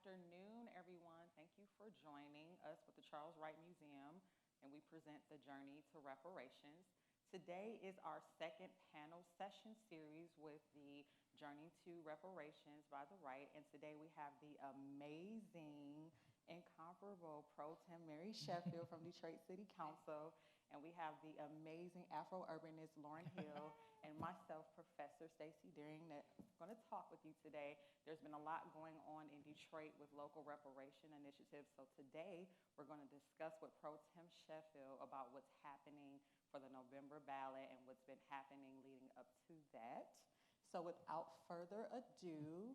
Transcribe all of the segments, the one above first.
afternoon, everyone. Thank you for joining us with the Charles Wright Museum, and we present the Journey to Reparations. Today is our second panel session series with the Journey to Reparations by the Wright, and today we have the amazing, incomparable Pro Tem Mary Sheffield from Detroit City Council, and we have the amazing Afro-urbanist Lauren Hill, and myself, Professor Stacey Deering, that's going to talk with you today. There's been a lot going on in Detroit with local reparation initiatives, so today we're going to discuss with Pro Tem Sheffield about what's happening for the November ballot and what's been happening leading up to that. So without further ado,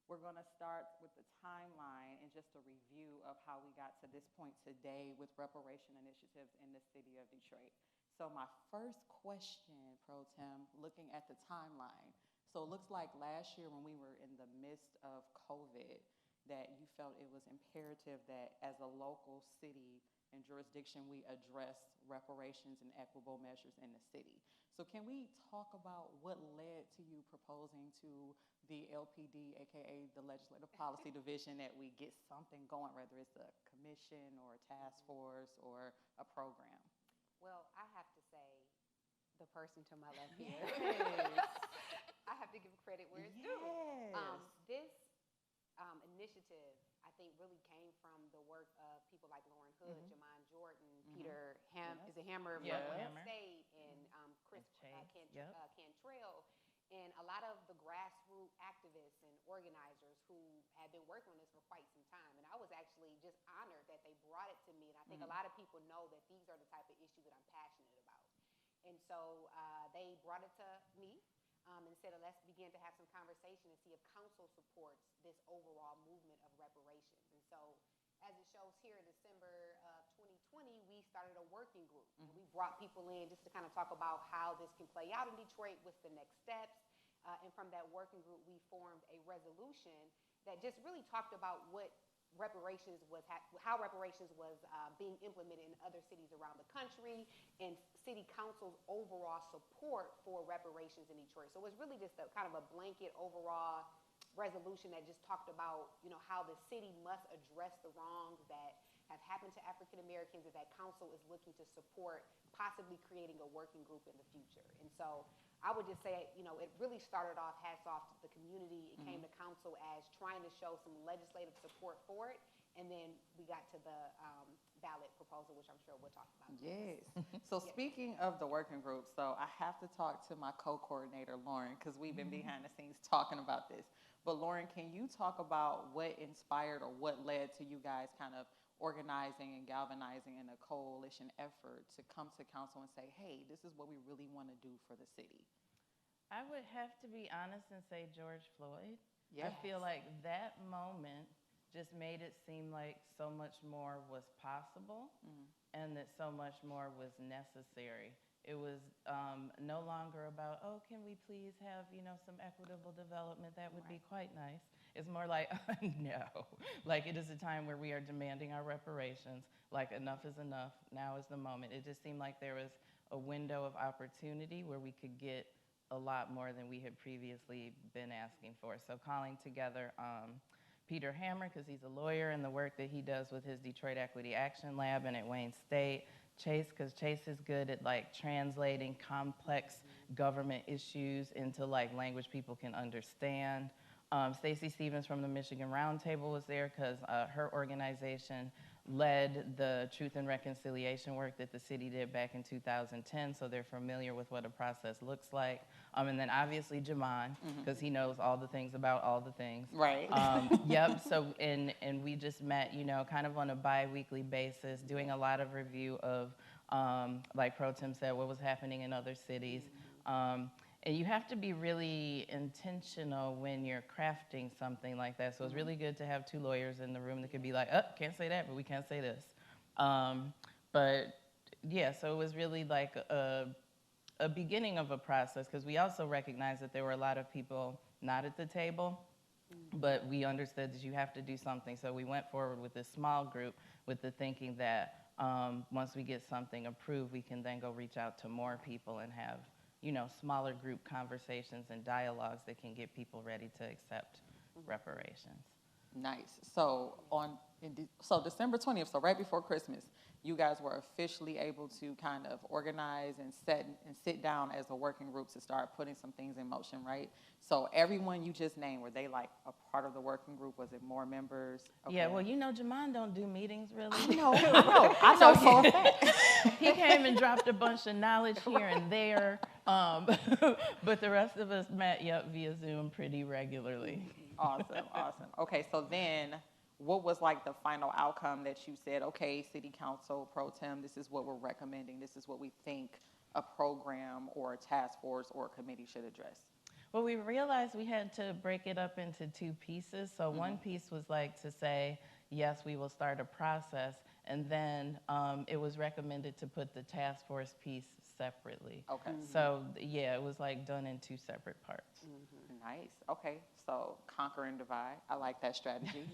we're going to start with the timeline and just a review of how we got to this point today with reparation initiatives in the city of Detroit. So my first question, Pro Tem, looking at the timeline. So it looks like last year when we were in the midst of COVID, that you felt it was imperative that as a local city and jurisdiction, we address reparations and equitable measures in the city. So can we talk about what led to you proposing to the LPD, AKA the Legislative Policy Division, that we get something going, whether it's a commission or a task force or a program? Well, I have to say, the person to my left here, Yes. I have to give credit where it's due. Yes. This initiative, I think, really came from the work of people like Lauren Hood, Jamon Jordan, Peter is a Hammer from Yeah. State, and Chris Cantrell, and a lot of the grassroots activists and organizers who had been working on this for quite some time. And I was actually just honored that they brought it to me. And I think a lot of people know that these are the type of issues that I'm passionate about. And so they brought it to me and said, let's begin to have some conversation and see if council supports this overall movement of reparations. And so as it shows here in December of 2020, we started a working group. And we brought people in just to kind of talk about how this can play out in Detroit, what's the next steps. And from that working group, we formed a resolution that just really talked about what reparations was, how reparations was being implemented in other cities around the country, and city council's overall support for reparations in Detroit. So it was really just a kind of a blanket overall resolution that just talked about, you know, how the city must address the wrongs that have happened to African Americans, and that council is looking to support possibly creating a working group in the future. And so I would just say, you know, it really started off, hats off to the community. It came to council as trying to show some legislative support for it. And then we got to the ballot proposal, which I'm sure we'll talk about. Yes. So speaking of the working group, so I have to talk to my co-coordinator, Lauren, because we've been behind the scenes talking about this. But Lauren, can you talk about what inspired or what led to you guys kind of organizing and galvanizing in a coalition effort to come to council and say, hey, this is what we really want to do for the city? I would have to be honest and say George Floyd. Yes. I feel like that moment just made it seem like so much more was possible and that so much more was necessary. It was no longer about, oh, can we please have, you know, some equitable development? That would be quite nice. It's more like, no. Like, it is a time where we are demanding our reparations. Like, enough is enough. Now is the moment. It just seemed like there was a window of opportunity where we could get a lot more than we had previously been asking for. So calling together Peter Hammer, because he's a lawyer, and the work that he does with his Detroit Equity Action Lab and at Wayne State. Chase, because Chase is good at like translating complex government issues into like language people can understand. Stacey Stevens from the Michigan Roundtable was there because her organization led the Truth and Reconciliation work that the city did back in 2010, so they're familiar with what a process looks like. And then obviously Jamon, because he knows all the things about all the things. Right. Yep, so, and we just met, you know, kind of on a bi-weekly basis, doing a lot of review of, like Pro Tem said, what was happening in other cities. And you have to be really intentional when you're crafting something like that. So it's really good to have two lawyers in the room that could be like, oh, can't say that, but we can't say this. But yeah, so it was really like a beginning of a process, because we also recognized that there were a lot of people not at the table, but we understood that you have to do something. So we went forward with this small group with the thinking that once we get something approved, we can then go reach out to more people and have, you know, smaller group conversations and dialogues that can get people ready to accept reparations. Nice. So so December 20th, so right before Christmas, you guys were officially able to kind of organize and sit down as a working group to start putting some things in motion, right? So everyone you just named, were they like a part of the working group? Was it more members? Okay. Yeah, well, Jamon don't do meetings really. I know for a fact. He came and dropped a bunch of knowledge here and there, but the rest of us met, via Zoom pretty regularly. Awesome. Okay, so then what was like the final outcome that you said, okay, City Council, Pro Tem, this is what we're recommending, this is what we think a program or a task force or a committee should address? Well, we realized we had to break it up into two pieces. So one piece was like to say, yes, we will start a process. And then it was recommended to put the task force piece separately. Okay. So yeah, it was like done in two separate parts. Nice. Okay. So conquer and divide. I like that strategy.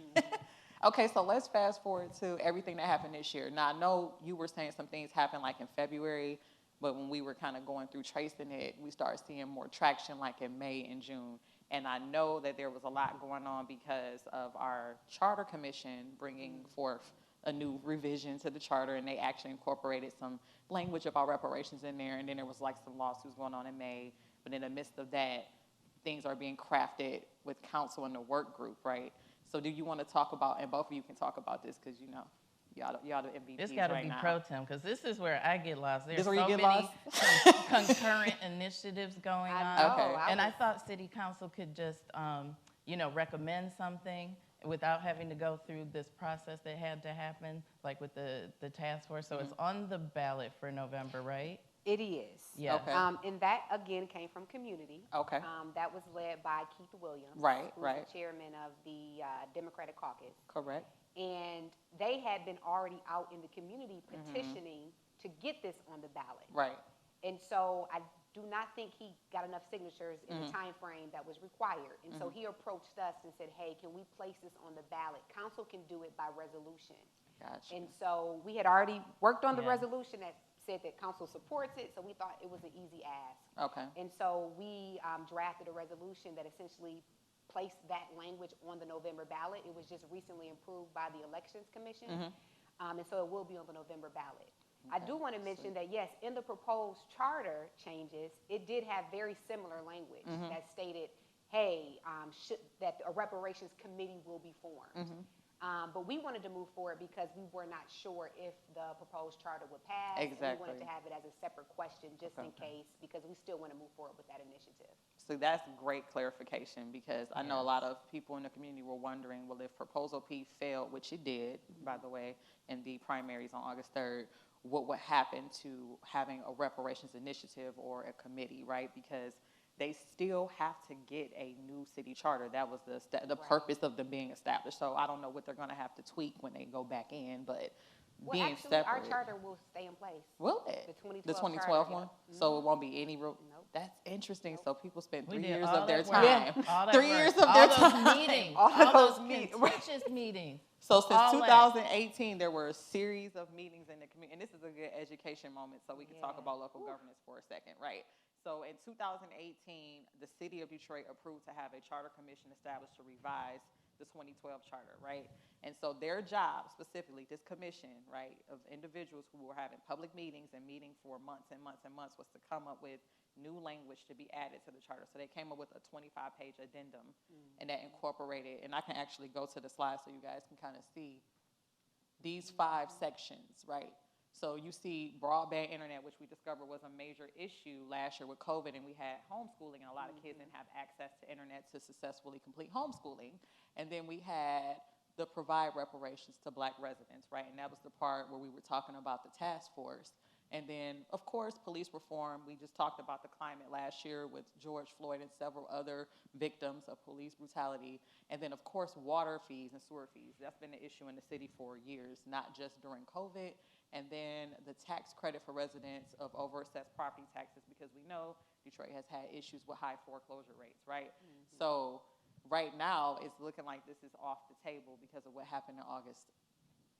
Okay, so let's fast forward to everything that happened this year. Now, I know you were saying some things happened like in February, but when we were kind of going through tracing it, we started seeing more traction like in May and June. And I know that there was a lot going on because of our charter commission bringing forth a new revision to the charter, and they actually incorporated some language about reparations in there. And then there was like some lawsuits going on in May. But in the midst of that, things are being crafted with council and the work group, right? So do you want to talk about, and both of you can talk about this because y'all the MVPs It's got to right be now. Pro Tem, because this is where I get lost. There's This is where so you get many lost? concurrent initiatives going on. Okay. And I thought City Council could just, recommend something without having to go through this process that had to happen, like with the task force. So it's on the ballot for November, right? It is. Yeah. Okay. And that, again, came from community. Okay. That was led by Keith Williams. Right, who's right. the chairman of the Democratic Caucus. Correct. And they had been already out in the community petitioning to get this on the ballot. Right. And so I do not think he got enough signatures in the time frame that was required. And so he approached us and said, hey, can we place this on the ballot? Council can do it by resolution. Gotcha. And so we had already worked on the resolution that said that council supports it, so we thought it was an easy ask. Okay. And so we drafted a resolution that essentially placed that language on the November ballot. It was just recently approved by the Elections Commission, and so it will be on the November ballot. Okay. I do want to mention that, yes, in the proposed charter changes, it did have very similar language that stated, hey, that a reparations committee will be formed. But we wanted to move forward because we were not sure if the proposed charter would pass. Exactly. And we wanted to have it as a separate question just in case, because we still want to move forward with that initiative. So that's great clarification, because I know a lot of people in the community were wondering, well, if Proposal P failed, which it did, by the way, in the primaries on August 3rd, what would happen to having a reparations initiative or a committee, right? Because they still have to get a new city charter. That was the purpose of them being established. So I don't know what they're going to have to tweak when they go back in, but being separate. Our charter will stay in place. Will it? The 2012 charter, one? So it won't be any real. Nope. That's interesting. Nope. So people spent We 3 did years all of their that work. time. Yeah, all that 3 work. years of all their those time. Meetings, All those those meetings. contentious meetings. So since all 2018, there were a series of meetings in the community, and this is a good education moment, so we can talk about local governance for a second, right? So in 2018, the city of Detroit approved to have a charter commission established to revise the 2012 charter, right? And so their job, specifically this commission, right, of individuals who were having public meetings and meeting for months and months and months, was to come up with new language to be added to the charter. So they came up with a 25-page addendum, and that incorporated, and I can actually go to the slide so you guys can kind of see these 5 sections, right? So you see broadband internet, which we discovered was a major issue last year with COVID, and we had homeschooling, and a lot of kids didn't have access to internet to successfully complete homeschooling. And then we had the provide reparations to Black residents, right? And that was the part where we were talking about the task force. And then, of course, police reform. We just talked about the climate last year with George Floyd and several other victims of police brutality. And then, of course, water fees and sewer fees. That's been an issue in the city for years, not just during COVID. And then the tax credit for residents of overassessed property taxes, because we know Detroit has had issues with high foreclosure rates, right? So right now, it's looking like this is off the table because of what happened in August.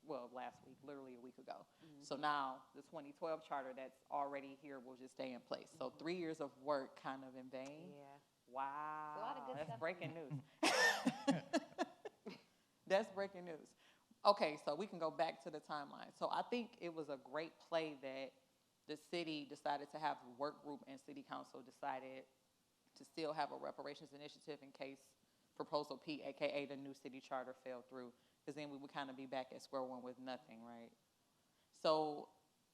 Well, last week, literally a week ago. So now the 2012 charter that's already here will just stay in place. So 3 years of work kind of in vain. Yeah. Wow. A lot of good that's stuff. breaking news. That's breaking news. Okay, so we can go back to the timeline. So I think it was a great play that the city decided to have a work group and city council decided to still have a reparations initiative in case Proposal P, aka the new city charter, fell through. Because then we would kind of be back at square one with nothing, right? So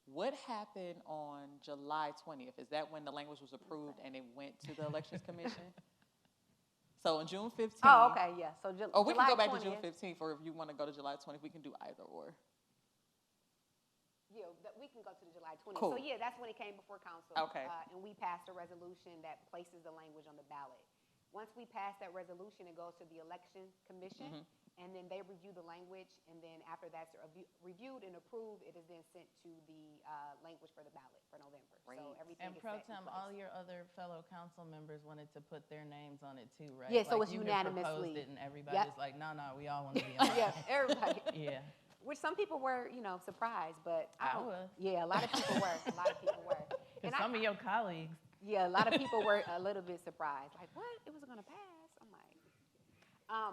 what happened on July 20th? Is that when the language was approved and it went to the Elections Commission? So on June 15th. Oh, okay, yeah. So we can go back 20th. to June 15th, or if you want to go to July 20th, we can do either or. Yeah, we can go to the July 20th. Cool. So yeah, that's when it came before council. Okay. And we passed a resolution that places the language on the ballot. Once we pass that resolution, it goes to the Election Commission, and then they review the language, and then after that's reviewed and approved, it is then sent to the language for the ballot for November. Great. So everything And is pro set in tem, place. all your other fellow council members wanted to put their names on it too, right? Yeah, so like it's you unanimously. Proposed it and everybody Yep. was like, no, we all want to be on it. Yeah, everybody. Yeah. Which some people were, surprised, but I was. Yeah, a lot of people were. A lot of people were. Because some of your colleagues. Yeah, a lot of people were a little bit surprised. Like, what? It wasn't going to pass? I'm like.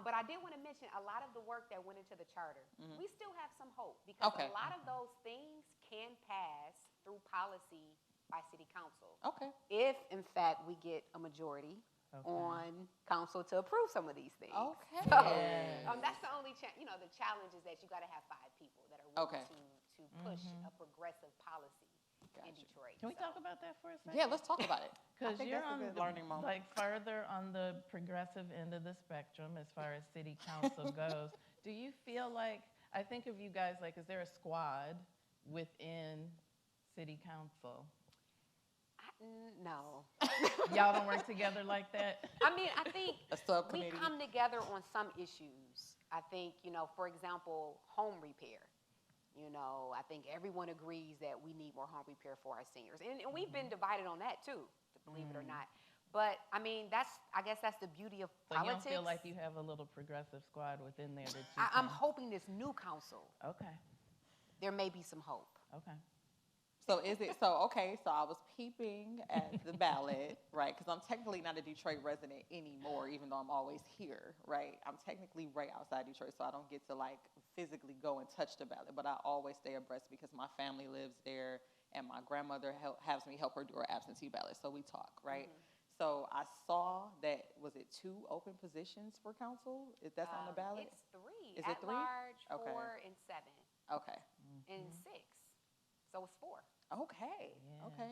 But I did want to mention a lot of the work that went into the charter. We still have some hope because a lot of those things can pass through policy by city council. Okay. If, in fact, we get a majority on council to approve some of these things. Okay. So, Yes. that's the only, the challenge is that you got to have 5 people that are willing to push a progressive policy in Detroit. Can we talk about that for a second? Yeah, let's talk about it. Because you're that's a on good learning moment. like further on the progressive end of the spectrum as far as city council goes. Do you feel like, I think of you guys like, is there a squad within city council? No. Y'all don't work together like that? I mean, I think A subcommittee. we come together on some issues. I think, for example, home repair. I think everyone agrees that we need more home repair for our seniors. And we've been divided on that too, believe it or not. But I mean, I guess that's the beauty of So politics. you don't feel like you have a little progressive squad within there that you I'm can- hoping this new council, Okay, there may be some hope. okay. So so I was peeping at the ballot, right? Because I'm technically not a Detroit resident anymore, even though I'm always here, right? I'm technically right outside Detroit, so I don't get to like physically go and touch the ballot, but I always stay abreast because my family lives there and my grandmother has me help her do her absentee ballot, so we talk, right? So I saw that, was it 2 open positions for council? That's on the ballot? It's 3. Is it 3? At large, 4 Okay. and 7. Okay. And 6. So it's 4. Okay. Yes.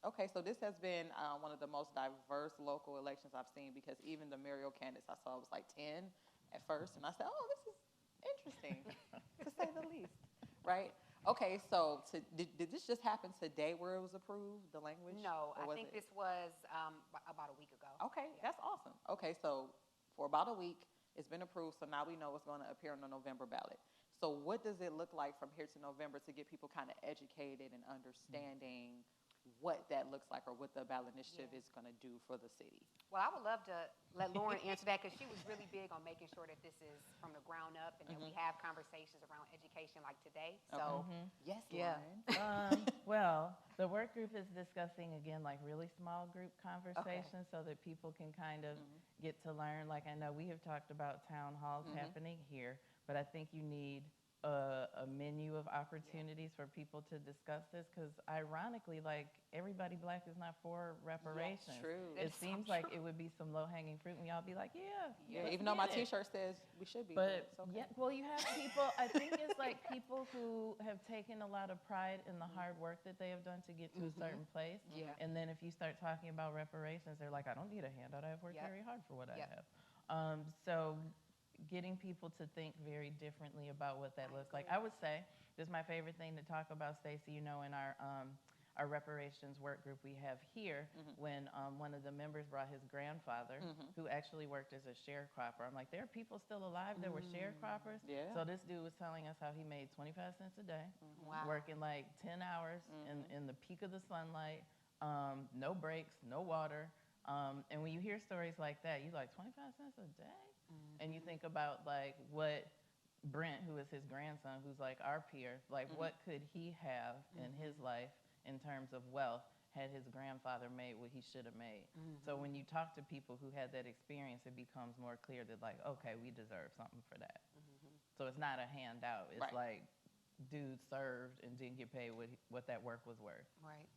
Okay. So this has been one of the most diverse local elections I've seen because even the mayoral candidates I saw was like 10 at first, and I said, "Oh, this is interesting, to say the least." Right? Okay. So did this just happen today, where it was approved, the language? No, or I think this was about a week ago. Okay, Yeah. that's awesome. Okay, so for about a week, it's been approved. So now we know it's going to appear on the November ballot. So what does it look like from here to November to get people kind of educated and understanding what that looks like or what the ballot initiative is going to do for the city? Well, I would love to let Lauren answer that because she was really big on making sure that this is from the ground up and that we have conversations around education like today. So, Yes, Yeah. Lauren. Well, the work group is discussing, again, like really small group conversations so that people can kind of get to learn. Like I know we have talked about town halls happening here, but I think you need a menu of opportunities for people to discuss this because ironically, like everybody Black is not for reparations. true. It That's so seems like it would be some low-hanging fruit and y'all be like, Yeah, let's even though my get it. T-shirt says we should be. But it's okay. yeah, well, you have people, I think it's like people who have taken a lot of pride in the hard work that they have done to get to a certain place. Yeah. And then if you start talking about reparations, they're like, I don't need a handout. I have worked very hard for what I have. So getting people to think very differently about what that looks like. I would say this is my favorite thing to talk about, Stacey, in our reparations work group we have here, when one of the members brought his grandfather, who actually worked as a sharecropper. I'm like, there are people still alive that were sharecroppers. Yeah. So this dude was telling us how he made 25 cents a day, Wow. working like 10 hours in the peak of the sunlight, no breaks, no water. And when you hear stories like that, you're like, 25 cents a day? And you think about like what Brent, who is his grandson, who's like our peer, like what could he have in his life in terms of wealth had his grandfather made what he should have made. So when you talk to people who had that experience, it becomes more clear that like, okay, we deserve something for that. So it's not a handout. It's Right. like dude served and didn't get paid what that work was worth. Right.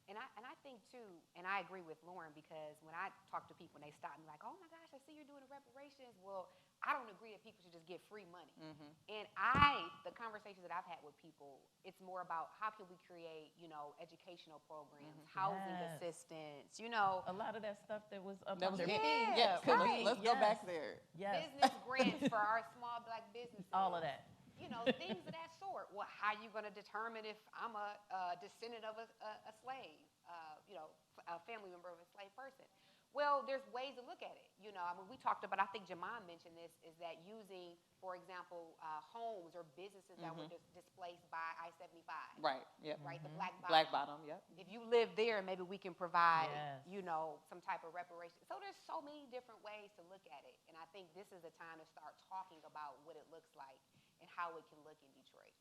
And I think too, and I agree with Lauren, because when I talk to people and they stop me like, oh my gosh, I see you're doing the reparations. Well, I don't agree that people should just get free money. Mm-hmm. And the conversations that I've had with people, it's more about how can we create, educational programs, housing assistance, A lot of that stuff that was up That was under it. P. Yes. Right. Let's go back there. Yes. business grants for our small Black businesses. All of that. Things of that sort. Well, how are you going to determine if I'm a descendant of a slave, a family member of a slave person? Well, there's ways to look at it. We talked about, I think Jamon mentioned this, is that using, for example, homes or businesses that were displaced by I-75. Right. Yep. Right, the Black Bottom. Black Bottom. Yep. If you live there, maybe we can provide, Yes. some type of reparation. So there's so many different ways to look at it. And I think this is the time to start talking about what it looks like and how it can look in Detroit.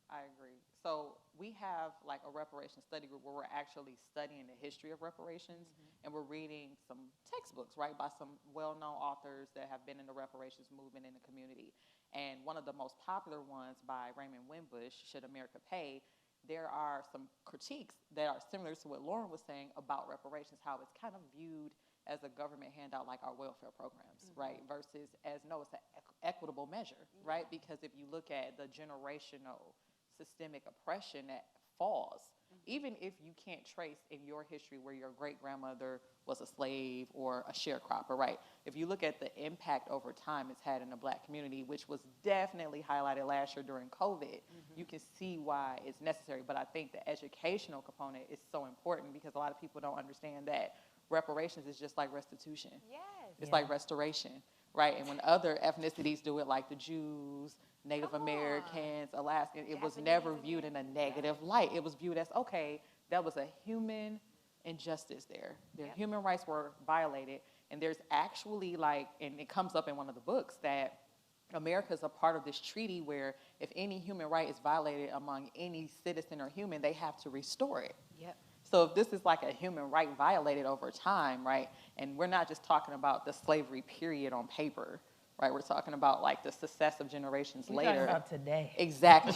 I agree. So we have like a reparations study group where we're actually studying the history of reparations, and we're reading some textbooks, right, by some well-known authors that have been in the reparations movement in the community. And one of the most popular ones by Raymond Winbush, Should America Pay? There are some critiques that are similar to what Lauren was saying about reparations, how it's kind of viewed as a government handout like our welfare programs, right, versus as, no, it's an equitable measure, right, because if you look at the generational systemic oppression that falls, even if you can't trace in your history where your great-grandmother was a slave or a sharecropper, right? If you look at the impact over time it's had in the Black community, which was definitely highlighted last year during COVID, you can see why it's necessary. But I think the educational component is so important because a lot of people don't understand that reparations is just like restitution. Yes. It's like restoration, right? And when other ethnicities do it, like the Jews, Native Americans, Alaskans, it was never viewed in a negative light. It was viewed as, okay, that was a human injustice there. Their human rights were violated. And there's actually and it comes up in one of the books, that America is a part of this treaty where if any human right is violated among any citizen or human, they have to restore it. Yep. So if this is like a human right violated over time, right, and we're not just talking about the slavery period on paper, right, we're talking about like the successive generations later. We're talking about today. Exactly.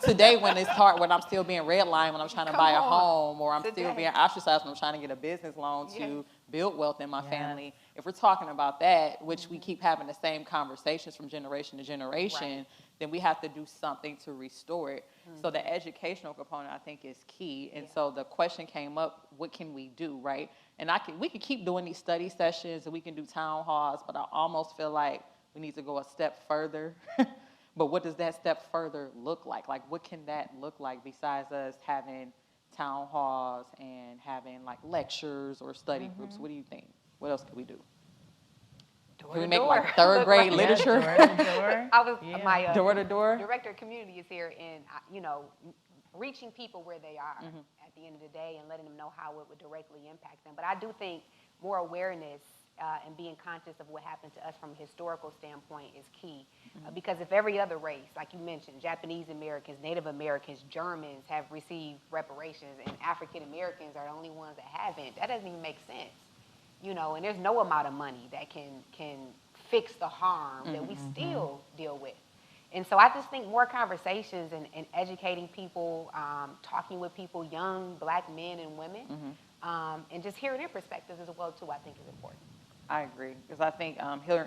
Today when it's hard, when I'm still being redlined, when I'm trying to buy a home, or I'm still being ostracized when I'm trying to get a business loan to build wealth in my family. If we're talking about that, which we keep having the same conversations from generation to generation, then we have to do something to restore it. So the educational component, I think, is key. And so the question came up, what can we do, right? And we could keep doing these study sessions and we can do town halls, but I almost feel like we need to go a step further. But what does that step further look like? Like, what can that look like besides us having town halls and having like lectures or study groups? What do you think? What else could we do? Can we make like third grade literature? My door to door. Director of community is here, and reaching people where they are at the end of the day and letting them know how it would directly impact them. But I do think more awareness and being conscious of what happened to us from a historical standpoint is key. Because if every other race, like you mentioned, Japanese Americans, Native Americans, Germans have received reparations, and African Americans are the only ones that haven't, that doesn't even make sense. And there's no amount of money that can fix the harm that we still deal with. And so I just think more conversations and educating people, talking with people, young Black men and women, and just hearing their perspectives as well, too, I think is important. I agree, because I think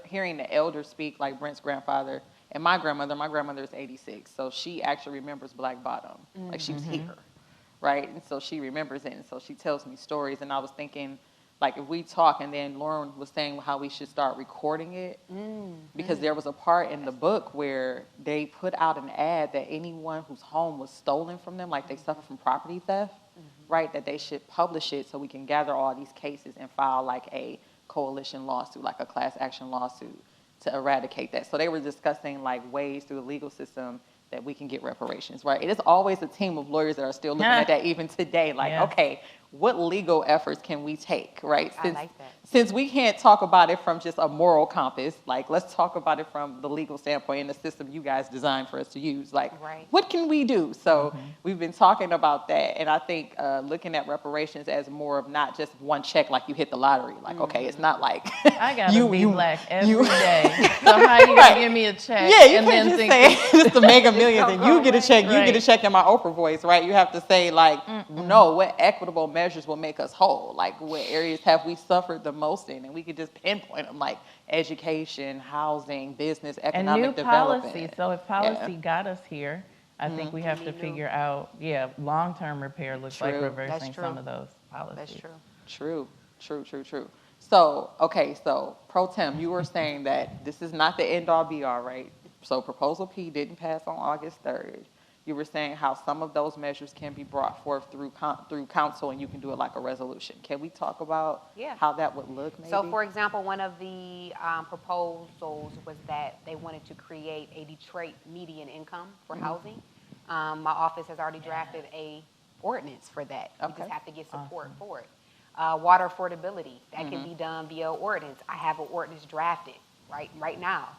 hearing the elders speak, like Brent's grandfather and my grandmother is 86, so she actually remembers Black Bottom, like she was here, right? And so she remembers it, and so she tells me stories, and I was thinking, like, if we talk, and then Lauren was saying how we should start recording it, because there was a part in the book where they put out an ad that anyone whose home was stolen from them, like they suffer from property theft, right, that they should publish it so we can gather all these cases and file like a coalition lawsuit, like a class action lawsuit, to eradicate that. So they were discussing like ways through the legal system that we can get reparations, right? It is always a team of lawyers that are still looking at that even today, like, okay, what legal efforts can we take, right? I like that. Since we can't talk about it from just a moral compass, like let's talk about it from the legal standpoint and the system you guys designed for us to use. Like, what can we do? So we've been talking about that, and I think looking at reparations as more of not just one check, like you hit the lottery. Like, okay, it's not like I gotta be black every day. So how you gonna give me a check? Yeah, you can't just say it's the Mega Millions and you get a check, you get a check in my Oprah voice, right? You have to say like, no, what equitable measures will make us whole? Like, what areas have we suffered the most in? And we could just pinpoint them, like education, housing, business, economic development. And new policy. So if policy got us here, I think we have to figure out, long-term repair looks like reversing some of those policies. That's true. True. So, okay, so Pro Tem, you were saying that this is not the end-all be-all, right? So Proposal P didn't pass on August 3rd. You were saying how some of those measures can be brought forth through council and you can do it like a resolution. Can we talk about how that would look maybe? So for example, one of the proposals was that they wanted to create a Detroit median income for housing. My office has already drafted a ordinance for that. We just have to get support for it. Water affordability, that can be done via ordinance. I have an ordinance drafted right now.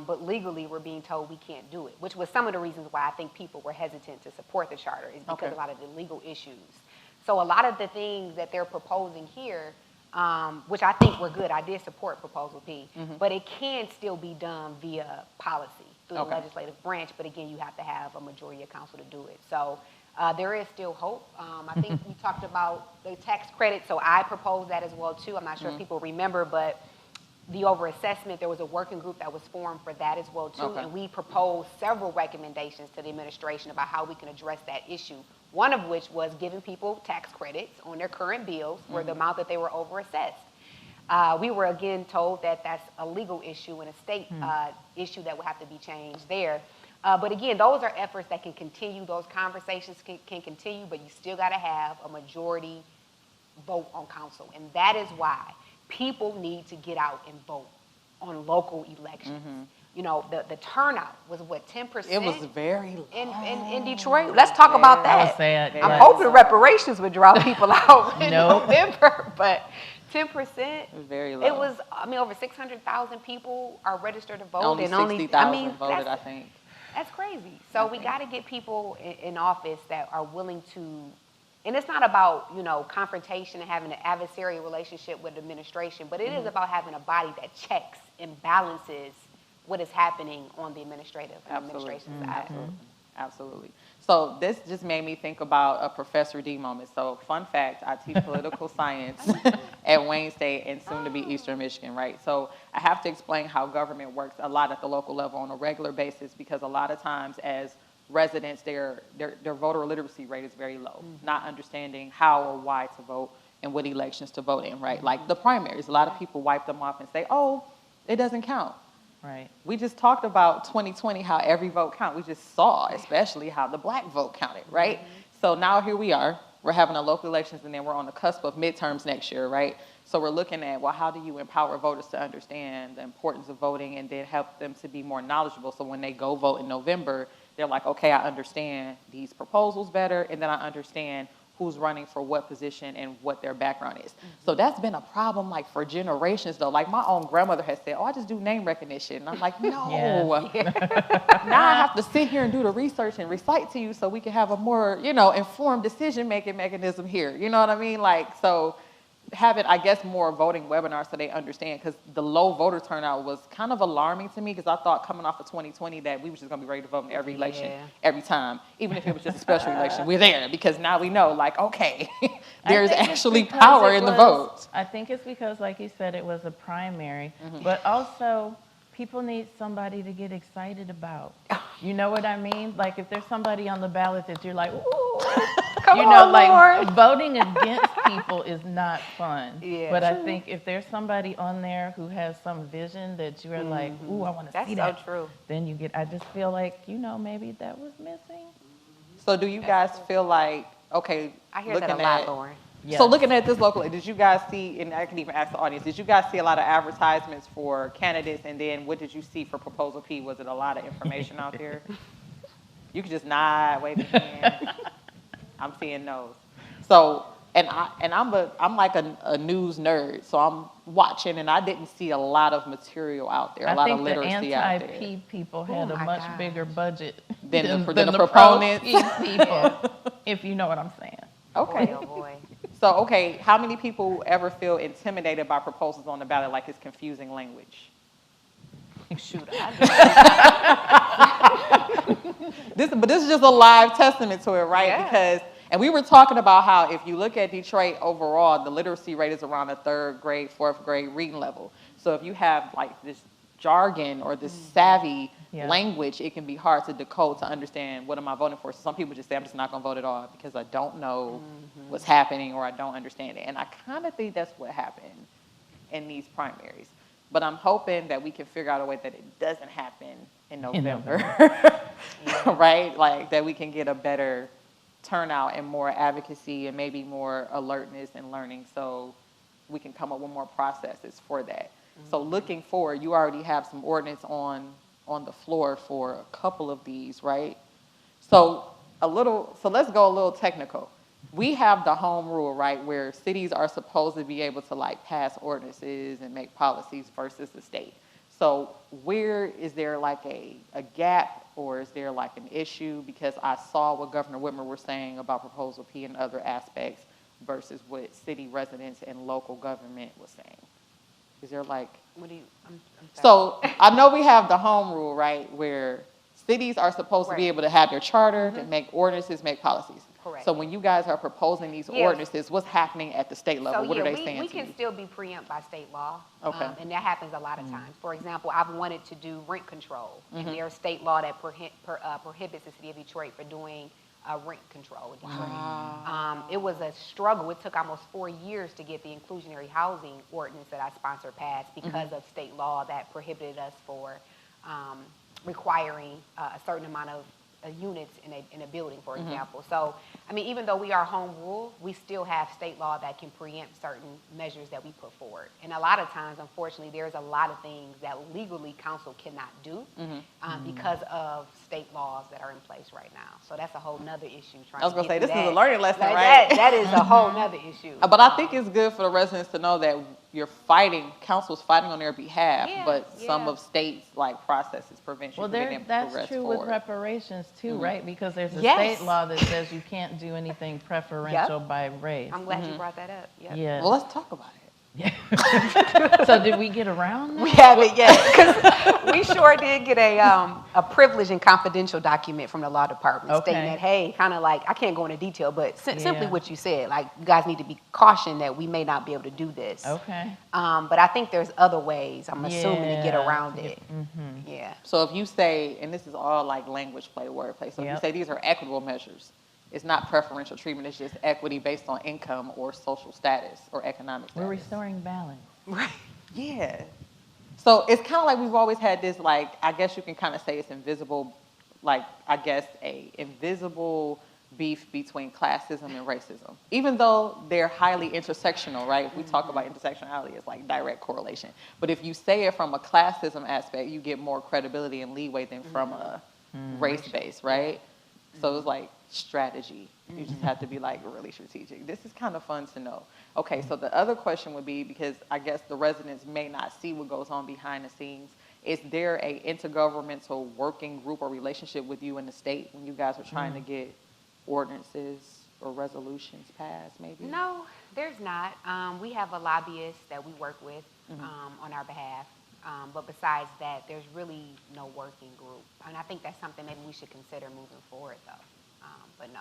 But legally, we're being told we can't do it, which was some of the reasons why I think people were hesitant to support the charter, is because a lot of the legal issues. So a lot of the things that they're proposing here, which I think were good, I did support Proposal P, but it can still be done via policy through the legislative branch. But again, you have to have a majority of council to do it. So there is still hope. I think we talked about the tax credit, so I proposed that as well too. I'm not sure if people remember, but the overassessment, there was a working group that was formed for that as well too, and we proposed several recommendations to the administration about how we can address that issue. One of which was giving people tax credits on their current bills for the amount that they were overassessed. We were again told that that's a legal issue and a state issue that would have to be changed there. But again, those are efforts that can continue. Those conversations can continue, but you still got to have a majority vote on council, and that is why people need to get out and vote on local elections. You know, the turnout was what, 10%? It was very low. In Detroit. Let's talk about that. I was sad. I'm hoping reparations would draw people out in November, but 10%. It was very low. It was, I mean, over 600,000 people are registered to vote. Only 60,000 voted, I think. That's crazy. So we got to get people in office that are willing to. And it's not about, you know, confrontation and having an adversarial relationship with the administration, but it is about having a body that checks and balances what is happening on the administration side. Absolutely. So this just made me think about a Professor D moment. So fun fact, I teach political science at Wayne State and soon to be Eastern Michigan, right? So I have to explain how government works a lot at the local level on a regular basis, because a lot of times as residents, their voter literacy rate is very low, not understanding how or why to vote and what elections to vote in, right? Like the primaries, a lot of people wipe them off and say, oh, it doesn't count. Right. We just talked about 2020, how every vote counted. We just saw, especially how the black vote counted, right? So now here we are. We're having a local elections, and then we're on the cusp of midterms next year, right? So we're looking at, well, how do you empower voters to understand the importance of voting and then help them to be more knowledgeable, so when they go vote in November, they're like, okay, I understand these proposals better, and then I understand who's running for what position and what their background is. So that's been a problem like for generations though. Like my own grandmother has said, oh, I just do name recognition. And I'm like, no. Now I have to sit here and do the research and recite to you so we can have a more, you know, informed decision-making mechanism here. You know what I mean? Like, so having, I guess, more voting webinars so they understand, because the low voter turnout was kind of alarming to me, because I thought coming off of 2020 that we were just going to be ready to vote in every election, every time, even if it was just a special election. We're there because now we know, like, okay, there's actually power in the vote. I think it's because, like you said, it was a primary, but also people need somebody to get excited about. You know what I mean? Like if there's somebody on the ballot that you're like, ooh, you know, like voting against people is not fun. But I think if there's somebody on there who has some vision that you're like, ooh, I want to see that. That's so true. Then you get, I just feel like, you know, maybe that was missing. So do you guys feel like, okay, I hear that a lot, Lauren. So looking at this locally, did you guys see, and I can even ask the audience, did you guys see a lot of advertisements for candidates, and then what did you see for Proposal P? Was it a lot of information out there? You could just nod, wave your hand. I'm seeing no's. So I'm like a news nerd, so I'm watching, and I didn't see a lot of material out there, a lot of literacy out there. I think the anti-P people had a much bigger budget than the proponents. People, if you know what I'm saying. Okay. Boy, oh boy. So, okay, how many people ever feel intimidated by proposals on the ballot, like it's confusing language? Shoot, But this is just a live testament to it, right? Yeah. And we were talking about how if you look at Detroit overall, the literacy rate is around a 3rd grade, 4th grade reading level. So if you have like this jargon or this savvy language, it can be hard to decode to understand what am I voting for. So some people just say, I'm just not going to vote at all because I don't know what's happening or I don't understand it. And I kind of think that's what happened in these primaries. But I'm hoping that we can figure out a way that it doesn't happen in November, right? Like that we can get a better turnout and more advocacy and maybe more alertness and learning so we can come up with more processes for that. So looking forward, you already have some ordinance on the floor for a couple of these, right? So let's go a little technical. We have the home rule, right, where cities are supposed to be able to like pass ordinances and make policies versus the state. So where is there like a gap or is there like an issue? Because I saw what Governor Whitmer was saying about Proposal P and other aspects versus what city residents and local government was saying. Is there like... What do you... I'm so I know we have the home rule, right, where cities are supposed to be able to have their charter, to make ordinances, make policies. Correct. So when you guys are proposing these ordinances, what's happening at the state level? So what are they saying we to can you? still be preempted by state law. Okay. And that happens a lot of times. For example, I've wanted to do rent control. And there's state law that prohibits the city of Detroit from doing rent control in Detroit. Wow. It was a struggle. It took almost 4 years to get the inclusionary housing ordinance that I sponsored passed because of state law that prohibited us for requiring a certain amount of units in a building, for example. So, I mean, even though we are home rule, we still have state law that can preempt certain measures that we put forward. And a lot of times, unfortunately, there's a lot of things that legally council cannot do because of state laws that are in place right now. So that's a whole nother issue. I was going to say, this is a learning lesson, right? That is a whole nother issue. But I think it's good for the residents to know that you're fighting, council's fighting on their behalf, but some of states like processes prevent you from being able to progress that's true forward. with reparations too, right? Because there's a state law that says you can't do anything preferential by race. I'm glad you brought that up. Yeah. Well, let's talk about it. So did we get around that? We haven't yet, because we sure did get a privileged and confidential document from the law department stating that, hey, kind of like, I can't go into detail, but simply what you said, like, you guys need to be cautioned that we may not be able to do this. Okay. But I think there's other ways, I'm assuming, to get around it. Yeah. So if you say, and this is all like language play, wordplay, so if you say these are equitable measures, it's not preferential treatment, it's just equity based on income or social status or economic status. We're restoring balance. Right. Yeah. So it's kind of like we've always had this, like, I guess you can kind of say it's invisible, like, I guess a invisible beef between classism and racism. Even though they're highly intersectional, right? If we talk about intersectionality, it's like direct correlation. But if you say it from a classism aspect, you get more credibility and leeway than from a race base, right? So it's like strategy. You just have to be like really strategic. This is kind of fun to know. Okay, so the other question would be, because I guess the residents may not see what goes on behind the scenes, is there a intergovernmental working group or relationship with you and the state when you guys are trying to get ordinances or resolutions passed maybe? No, there's not. We have a lobbyist that we work with on our behalf. But besides that, there's really no working group. And I think that's something maybe we should consider moving forward, though. But no.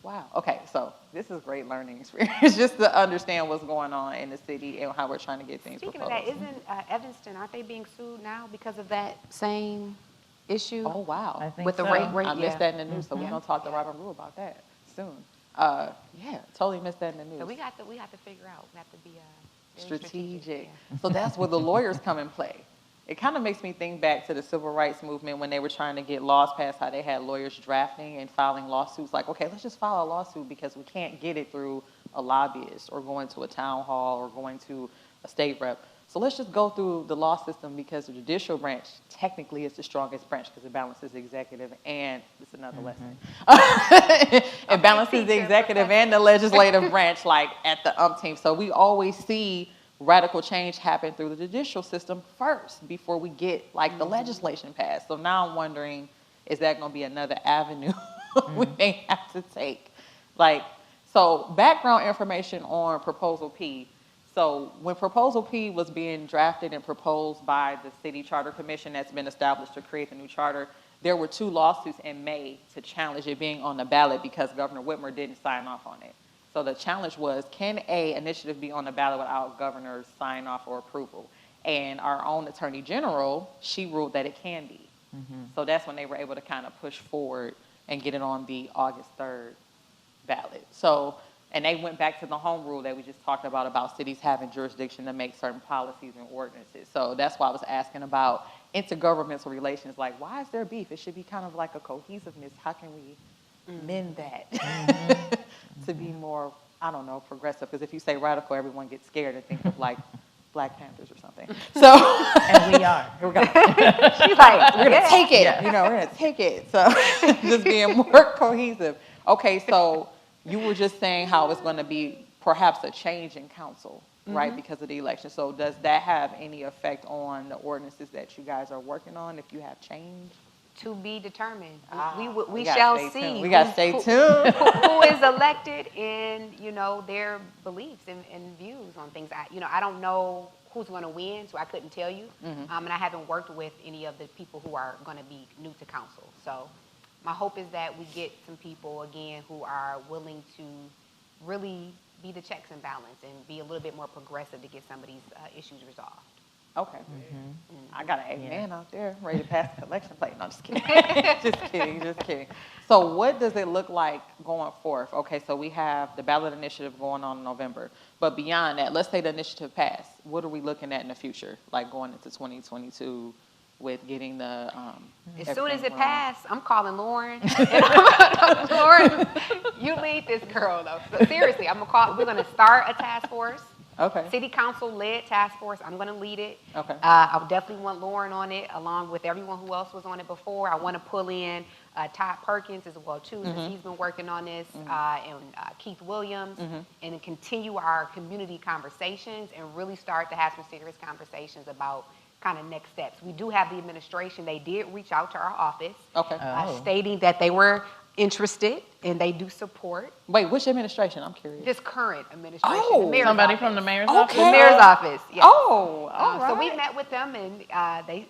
Wow. Okay, so this is great learning experience just to understand what's going on in the city and how we're trying to get things Speaking proposed. of that, isn't Evanston, aren't they being sued now because of that same issue? Oh, wow. I think With the so. rate, I missed that in the news, so we're going to talk to Robert Rule about that soon. Yeah, totally missed that in the news. So we have to figure out. We have to be very strategic. Yeah. So that's where the lawyers come in play. It kind of makes me think back to the civil rights movement when they were trying to get laws passed, how they had lawyers drafting and filing lawsuits. Like, okay, let's just file a lawsuit because we can't get it through a lobbyist or going to a town hall or going to a state rep. So let's just go through the law system because the judicial branch technically is the strongest branch because it balances the executive and it's another lesson. It balances the executive and the legislative branch like at the umpteenth. So we always see radical change happen through the judicial system first before we get like the legislation passed. So now I'm wondering, is that going to be another avenue we may have to take? Like, so background information on Proposal P. So when Proposal P was being drafted and proposed by the City Charter Commission that's been established to create the new charter, there were 2 lawsuits in May to challenge it being on the ballot because Governor Whitmer didn't sign off on it. So the challenge was, can a initiative be on the ballot without governor's sign off or approval? And our own Attorney General, she ruled that it can be. So that's when they were able to kind of push forward and get it on the August 3rd ballot. So, and they went back to the home rule that we just talked about cities having jurisdiction to make certain policies and ordinances. So that's why I was asking about intergovernmental relations. Like, why is there beef? It should be kind of like a cohesiveness. How can we mend that to be more, I don't know, progressive? Because if you say radical, everyone gets scared and think of like Black Panthers or something. So, and we are. We're gonna, she's like, we're gonna take it. Yeah. You know, we're gonna take it. So just being more cohesive. Okay, so you were just saying how it's going to be perhaps a change in council, right, because of the election. So does that have any effect on the ordinances that you guys are working on if you have change? To be determined. We shall see. We got to stay tuned. Who is elected and, you know, their beliefs and views on things. I don't know who's going to win, so I couldn't tell you. And I haven't worked with any of the people who are going to be new to council. So my hope is that we get some people, again, who are willing to really be the checks and balance and be a little bit more progressive to get some of these issues resolved. Okay. I got an amen out there ready to pass the collection plate. No, I'm just kidding. just kidding. So what does it look like going forth? Okay, so we have the ballot initiative going on in November. But beyond that, let's say the initiative passed. What are we looking at in the future, like going into 2022 with getting the as soon as it passed, I'm calling Lauren. Lauren, you lead this girl, though. So seriously, we're going to start a task force. Okay. City Council led task force. I'm going to lead it. Okay. I definitely want Lauren on it, along with everyone who else was on it before. I want to pull in Todd Perkins as well too, since he's been working on this, and Keith Williams, and then continue our community conversations and really start to have some serious conversations about kind of next steps. We do have the administration. They did reach out to our office, stating that they were interested and they do support. Wait, which administration? I'm curious. This current administration. Oh, somebody from the mayor's office? The mayor's office, yes. Oh, all right. So we met with them and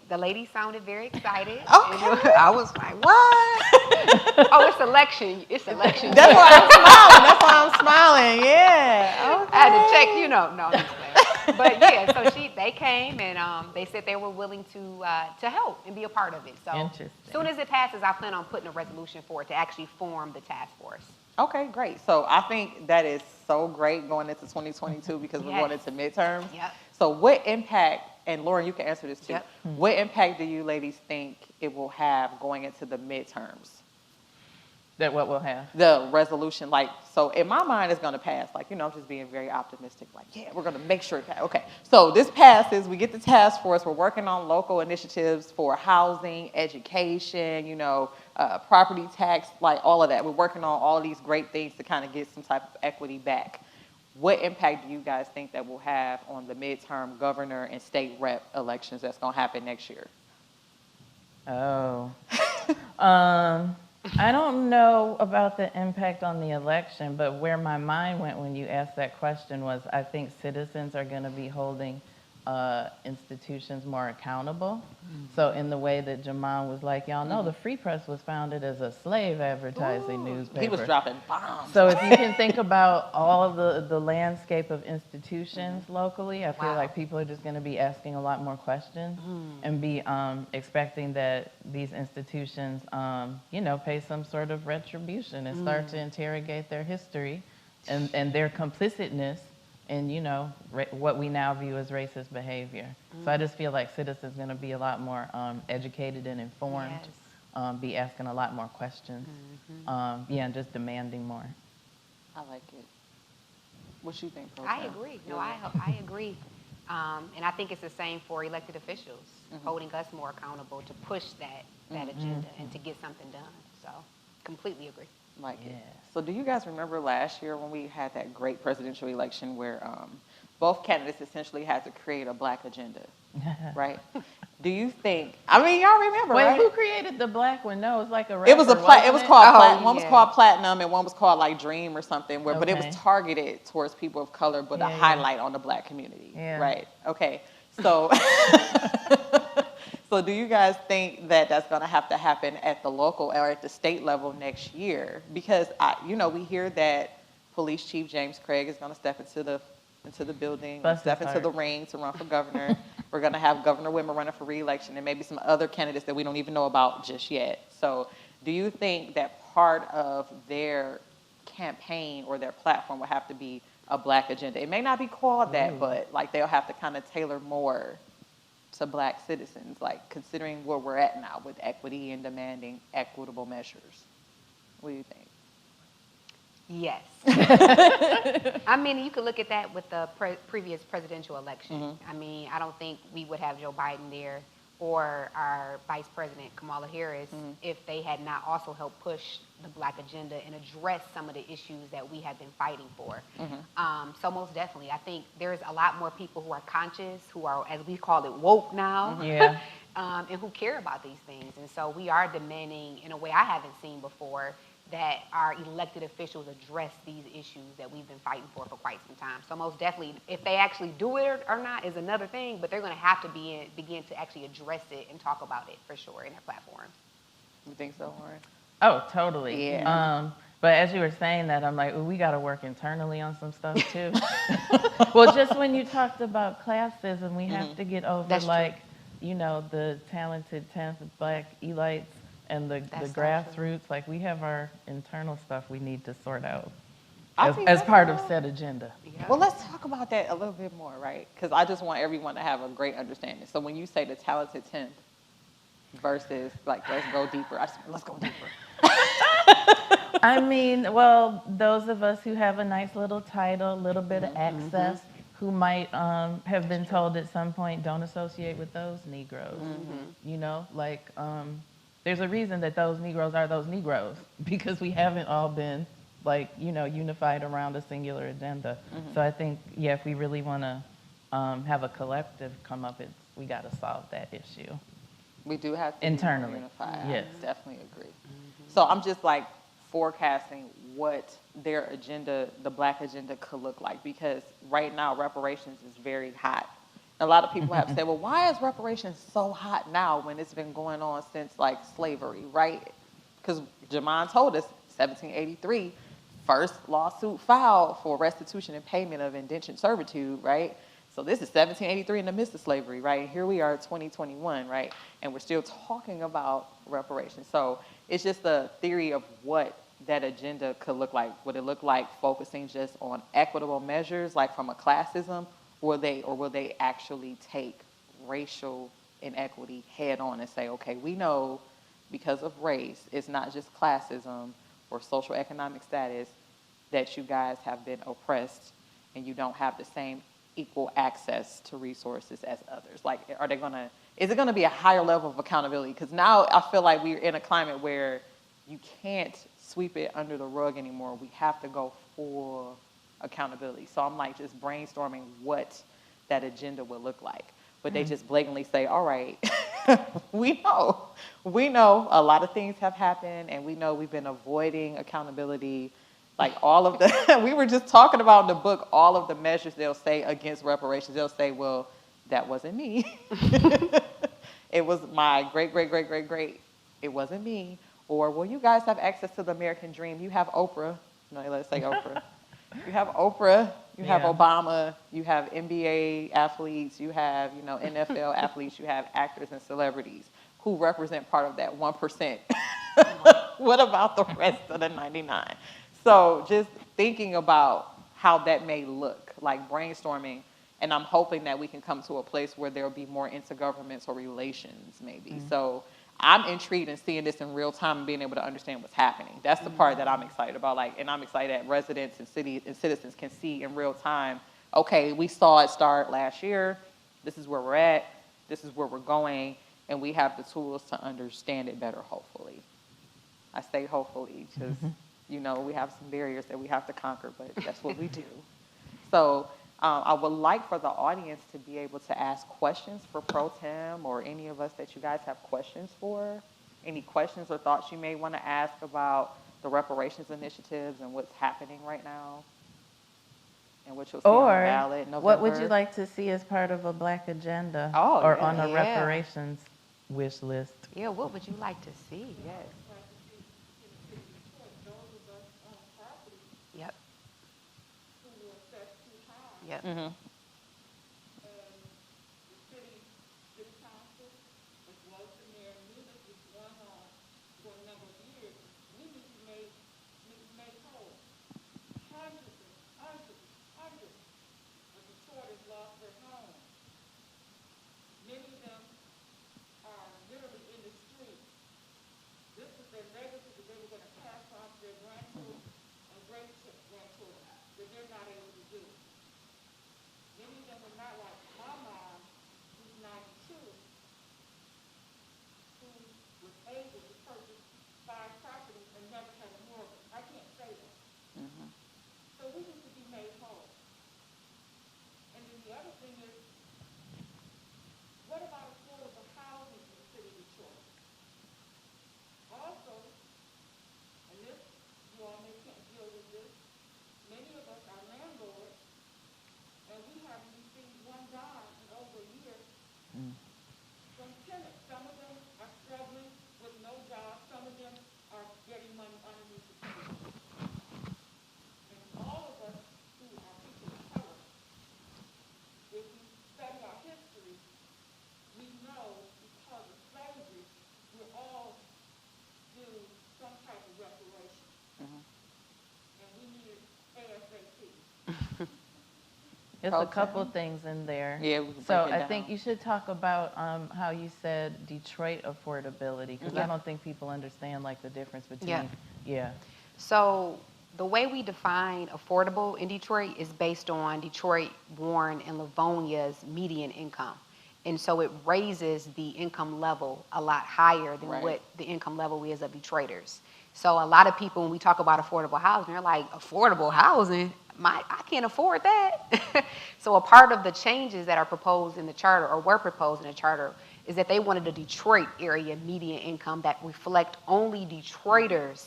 the lady sounded very excited. Okay. I was like, what? Oh, it's election. It's election. That's why I'm smiling. That's why I'm smiling. Yeah. Okay. I had to check, no, I'm just playing. But yeah, so they came and they said they were willing to help and be a part of it. So as soon as it passes, I plan on putting a resolution for it to actually form the task force. Okay, great. So I think that is so great going into 2022 because we're going into midterms. Yep. So what impact, and Lauren, you can answer this too, Yep. What impact do you ladies think it will have going into the midterms? That what we'll have? The resolution, like, so in my mind it's going to pass. Like, I'm just being very optimistic. Like, yeah, we're going to make sure it passes. Okay, so this passes. We get the task force. We're working on local initiatives for housing, education, property tax, like all of that. We're working on all of these great things to kind of get some type of equity back. What impact do you guys think that will have on the midterm governor and state rep elections that's going to happen next year? Oh. I don't know about the impact on the election, but where my mind went when you asked that question was I think citizens are going to be holding institutions more accountable. So in the way that Jaman was like, y'all know the Free Press was founded as a slave advertising newspaper. He was dropping bombs. So if you can think about all of the landscape of institutions locally, I feel like people are just going to be asking a lot more questions and be expecting that these institutions, pay some sort of retribution and start to interrogate their history and their complicitness in, what we now view as racist behavior. So I just feel like citizens are going to be a lot more educated and informed, be asking a lot more questions, and just demanding more. I like it. What you think, Pro? I agree. No, I agree. And I think it's the same for elected officials, holding us more accountable to push that agenda and to get something done. So completely agree. Like it. So do you guys remember last year when we had that great presidential election where both candidates essentially had to create a black agenda, right? Do you think? I mean, y'all remember, Wait, right? who created the black one? No, it's like a rapper, It was it was called one was yeah. called Platinum and one was called like Dream or something. But it was Okay. targeted towards people of color, but a highlight on the black community, right? Okay, so so do you guys think that that's going to have to happen at the local or at the state level next year? Because we hear that Police Chief James Craig is going to step into the building, step into the ring to run for governor. We're going to have Governor Whitmer running for re-election and maybe some other candidates that we don't even know about just yet. So do you think that part of their campaign or their platform will have to be a black agenda? It may not be called that, but like they'll have to kind of tailor more to black citizens, like considering where we're at now with equity and demanding equitable measures. What do you think? Yes. I mean, you could look at that with the previous presidential election. I mean, I don't think we would have Joe Biden there or our Vice President Kamala Harris if they had not also helped push the black agenda and address some of the issues that we have been fighting for. So most definitely, I think there's a lot more people who are conscious, who are, as we call it, woke now, and who care about these things. And so we are demanding, in a way I haven't seen before, that our elected officials address these issues that we've been fighting for quite some time. So most definitely, if they actually do it or not is another thing, but they're going to have to begin to actually address it and talk about it for sure in their platforms. You think so, Lauren? Oh, totally. Yeah. But as you were saying that, I'm like, we got to work internally on some stuff too. Well, just when you talked about classism, we have to get over the talented 10th black elites and the grassroots. Like, we have our internal stuff we need to sort out as part of said agenda. Yeah. Well, let's talk about that a little bit more, right? Because I just want everyone to have a great understanding. So when you say the talented 10th versus, like, let's go deeper. Let's go deeper. I mean, well, those of us who have a nice little title, a little bit of access, who might have been told at some point, don't associate with those Negroes. There's a reason that those Negroes are those Negroes, because we haven't all been unified around a singular agenda. So I think, if we really want to have a collective come up, we got to solve that issue. We do have to internally unify. Yes, definitely agree. So I'm just like forecasting what their agenda, the black agenda, could look like, because right now reparations is very hot. A lot of people have said, well, why is reparations so hot now when it's been going on since like slavery, right? Because Jamon told us 1783, first lawsuit filed for restitution and payment of indentured servitude, right? So this is 1783 in the midst of slavery, right? And here we are 2021, right? And we're still talking about reparations. So it's just a theory of what that agenda could look like. Would it look like focusing just on equitable measures, like from a classism, or will they actually take racial inequity head on and say, okay, we know because of race, it's not just classism or social economic status that you guys have been oppressed and you don't have the same equal access to resources as others? Like, is it gonna be a higher level of accountability? Because now I feel like we're in a climate where you can't sweep it under the rug anymore. We have to go full accountability. So I'm like just brainstorming what that agenda would look like. But they just blatantly say, all right, we know a lot of things have happened, and we know we've been avoiding accountability. Like all of the, we were just talking about in the book, all of the measures they'll say against reparations. They'll say, well, that wasn't me. It was my great, great, great, great, great. It wasn't me. Or, well, you guys have access to the American dream. You have Oprah. No, let's say Oprah. You have Oprah, you have Obama, you have NBA athletes, you have, NFL athletes, you have actors and celebrities who represent part of that 1%. What about the rest of the 99? So just thinking about how that may look, like brainstorming, and I'm hoping that we can come to a place where there'll be more intergovernmental relations maybe. So I'm intrigued in seeing this in real time and being able to understand what's happening. That's the part that I'm excited about. And I'm excited that residents and citizens can see in real time okay, we saw it start last year, this is where we're at, this is where we're going, and we have the tools to understand it better, hopefully. I say hopefully, because, you know, we have some barriers that we have to conquer, but that's what we do. So I would like for the audience to be able to ask questions for Pro Tem or any of us that you guys have questions for. Any questions or thoughts you may want to ask about the reparations initiatives and what's happening right now and what you'll see on the ballot in November. What would you like to see as part of a Black agenda or on a reparations wish list? Yeah, what would you like to see? Yes. Yep. Yep. Mm-hmm. It's a couple things in there. Yeah, we can break so it I down. think you should talk about how you said Detroit affordability, because I don't think people understand like the difference between. So the way we define affordable in Detroit is based on Detroit, Warren, and Livonia's median income. And so it raises the income level a lot higher than what the income level is of Detroiters. So a lot of people, when we talk about affordable housing, they're like, affordable housing? I can't afford that. So a part of the changes that are proposed in the charter, or were proposed in the charter, is that they wanted a Detroit area median income that reflect only Detroiters'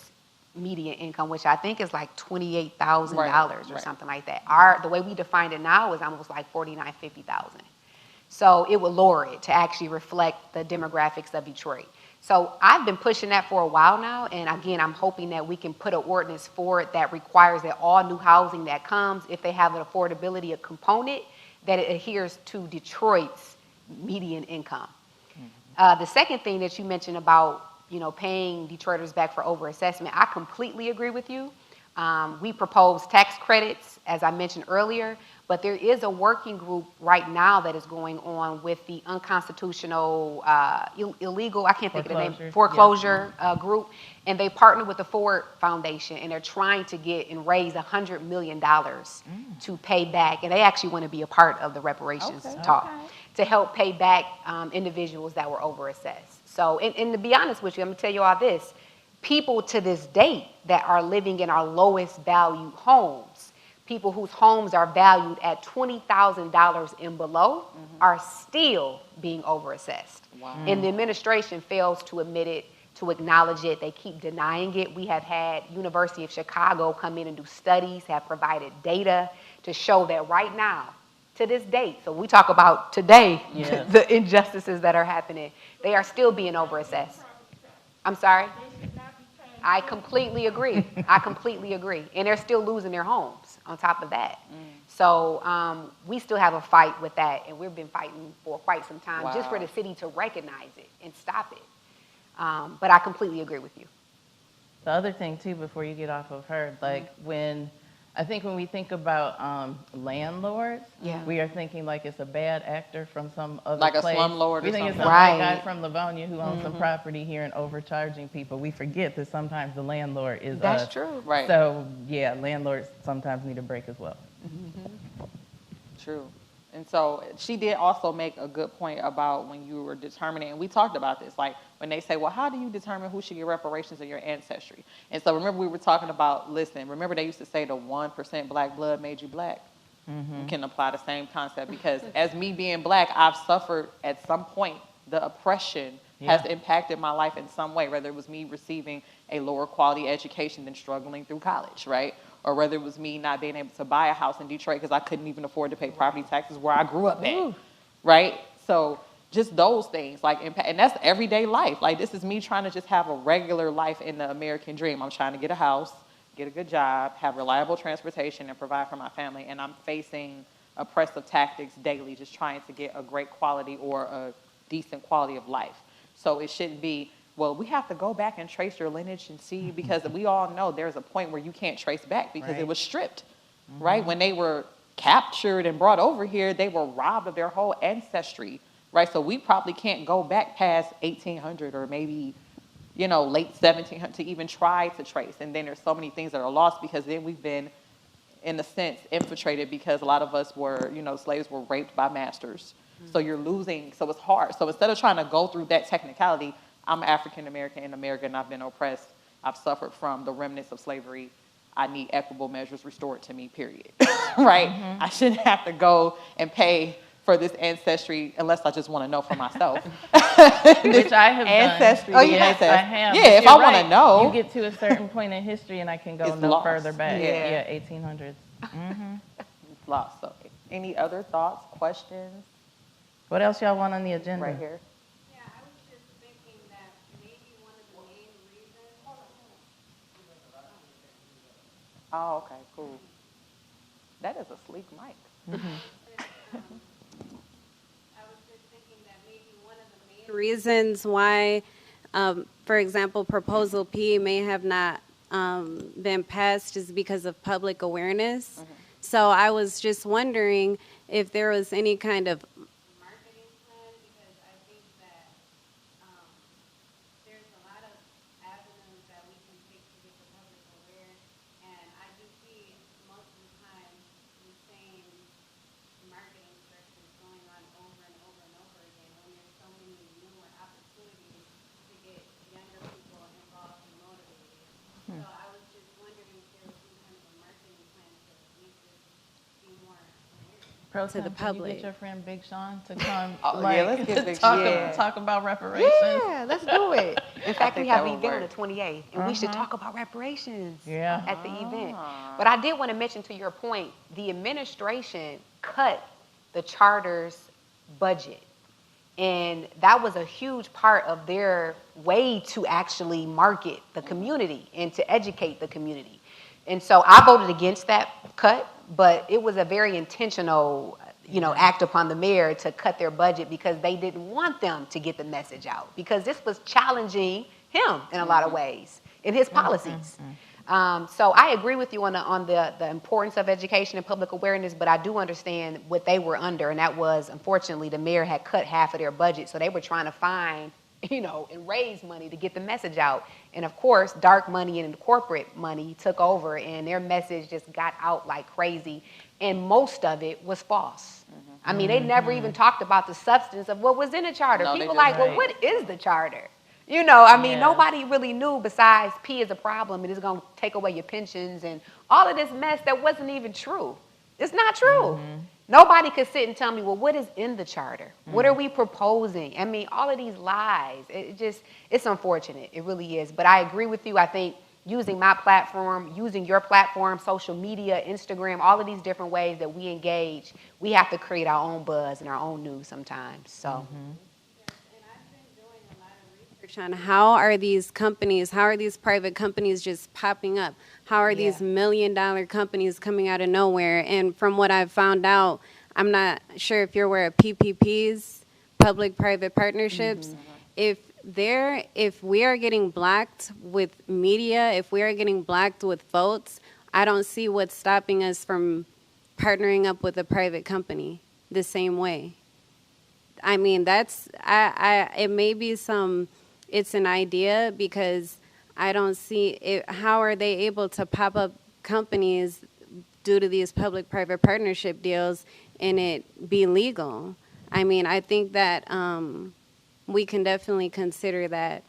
median income, which I think is like $28,000 or something like that. The way we define it now is almost like $49,000, $50,000. So it would lower it to actually reflect the demographics of Detroit. So I've been pushing that for a while now, and again, I'm hoping that we can put an ordinance for it that requires that all new housing that comes, if they have an affordability component, that it adheres to Detroit's median income. The second thing that you mentioned about, you know, paying Detroiters back for overassessment, I completely agree with you. We propose tax credits, as I mentioned earlier, but there is a working group right now that is going on with the unconstitutional, illegal, I can't think of the name, foreclosure group, and they partner with the Ford Foundation, and they're trying to get and raise $100 million to pay back, and they actually want to be a part of the reparations talk to help pay back individuals that were overassessed. So, and to be honest with you, I'm going to tell you all this, people to this date that are living in our lowest value homes, people whose homes are valued at $20,000 and below, are still being overassessed. And the administration fails to admit it, to acknowledge it. They keep denying it. We have had University of Chicago come in and do studies, have provided data to show that right now, to this date, so we talk about today, the injustices that are happening, they are still being overassessed. I'm sorry? I completely agree. I completely agree. And they're still losing their homes on top of that. So we still have a fight with that, and we've been fighting for quite some time just for the city to recognize it and stop it. But I completely agree with you. The other thing, too, before you get off of her, like I think when we think about landlords, we are thinking like it's a bad actor from some other place. Like a slumlord or something. We think it's some guy from Livonia who owns some property here and overcharging people. We forget that sometimes the landlord is us. That's true. So, yeah, landlords sometimes need a break as well. True. And so she did also make a good point about when you were determining, and we talked about this, like when they say, well, how do you determine who should get reparations of your ancestry? And so remember we were talking about, listen, remember they used to say the 1% black blood made you black? You can apply the same concept because as me being black, I've suffered at some point the oppression has impacted my life in some way, whether it was me receiving a lower quality education than struggling through college, right? Or whether it was me not being able to buy a house in Detroit because I couldn't even afford to pay property taxes where I grew up at, right? So just those things, like, impact, and that's everyday life. Like, this is me trying to just have a regular life in the American dream. I'm trying to get a house, get a good job, have reliable transportation, and provide for my family, and I'm facing oppressive tactics daily, just trying to get a great quality or a decent quality of life. So it shouldn't be, well, we have to go back and trace your lineage and see, because we all know there's a point where you can't trace back because it was stripped, right? When they were captured and brought over here, they were robbed of their whole ancestry, right? So we probably can't go back past 1800 or maybe, you know, late 1700 to even try to trace. And then there's so many things that are lost because then we've been, in a sense, infiltrated because a lot of us were, you know, slaves were raped by masters. So you're losing, so it's hard. So instead of trying to go through that technicality, I'm African American in America and I've been oppressed. I've suffered from the remnants of slavery. I need equitable measures restored to me, period. Right? I shouldn't have to go and pay for this ancestry unless I just want to know for myself. Which I have ancestry. done. Oh, yes, I have. Yeah, if I want to know. You get to a certain point in history and I can go no further back. Yeah, 1800s. It's lost. So any other thoughts, questions? What else y'all want on the agenda? Right here. Yeah, I was just thinking that maybe one of the main reasons. Oh, okay, cool. That is a sleek mic. I was just thinking that maybe one of the main reasons why, for example, Proposal P may have not been passed is because of public awareness. So I was just wondering if there was any kind of marketing plan, because I think that there's a lot of avenues that we can take to get the public aware, and I do see most of the time the same marketing structures going on over and over and over again when there's so many newer opportunities to get younger people involved and motivated. So I was just wondering if there was some kind of a marketing plan to make this be more aware to the public. Can you get your friend Big Sean to come let's get Big Sean. talk about reparations? Yeah, let's do it. In fact, we have an event on the 28th, and we should talk about reparations at the event. But I did want to mention, to your point, the administration cut the charter's budget. And that was a huge part of their way to actually market the community and to educate the community. And so I voted against that cut, but it was a very intentional, act upon the mayor to cut their budget because they didn't want them to get the message out, because this was challenging him in a lot of ways in his policies. So I agree with you on the importance of education and public awareness, but I do understand what they were under, and that was, unfortunately, the mayor had cut half of their budget, so they were trying to find, and raise money to get the message out. And of course, dark money and corporate money took over, and their message just got out like crazy, and most of it was false. I mean, they never even talked about the substance of what was in the charter. No, people like, well, what is the charter? Nobody really knew besides P is a problem and it's going to take away your pensions and all of this mess that wasn't even true. It's not true. Nobody could sit and tell me, well, what is in the charter? What are we proposing? I mean, all of these lies, it's unfortunate. It really is. But I agree with you. I think using my platform, using your platform, social media, Instagram, all of these different ways that we engage, we have to create our own buzz and our own news sometimes. So. On how are these private companies just popping up? How are these $1 million companies coming out of nowhere? And from what I've found out, I'm not sure if you're aware of PPPs, public-private partnerships. If we are getting blocked with media, if we are getting blocked with votes, I don't see what's stopping us from partnering up with a private company the same way. I mean, it may be it's an idea, because I don't see it. How are they able to pop up companies due to these public-private partnership deals and it be legal. I mean, I think that we can definitely consider that,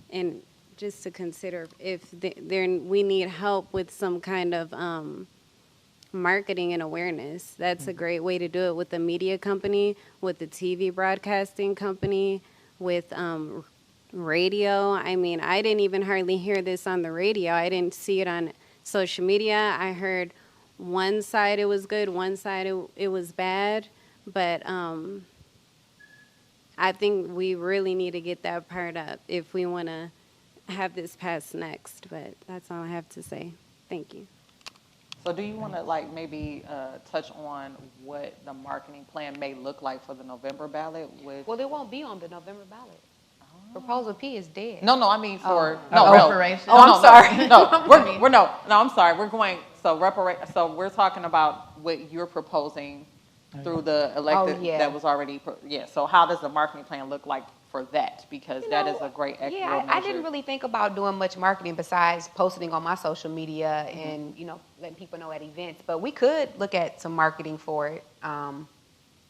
and just to consider if we need help with some kind of marketing and awareness. That's a great way to do it with the media company, with the TV broadcasting company, with radio. I mean, I didn't even hardly hear this on the radio. I didn't see it on social media. I heard one side it was good, one side it was bad. But I think we really need to get that part up if we want to have this passed next. But that's all I have to say. Thank you. So do you want to like maybe touch on what the marketing plan may look like for the November ballot? Well, it won't be on the November ballot. Proposal P is dead. No, I mean for reparations. I'm sorry. I'm sorry. We're going so we're talking about what you're proposing through the elected that was already So how does the marketing plan look like for that? Because that is a great equitable measure. I didn't really think about doing much marketing besides posting on my social media and letting people know at events. But we could look at some marketing for it.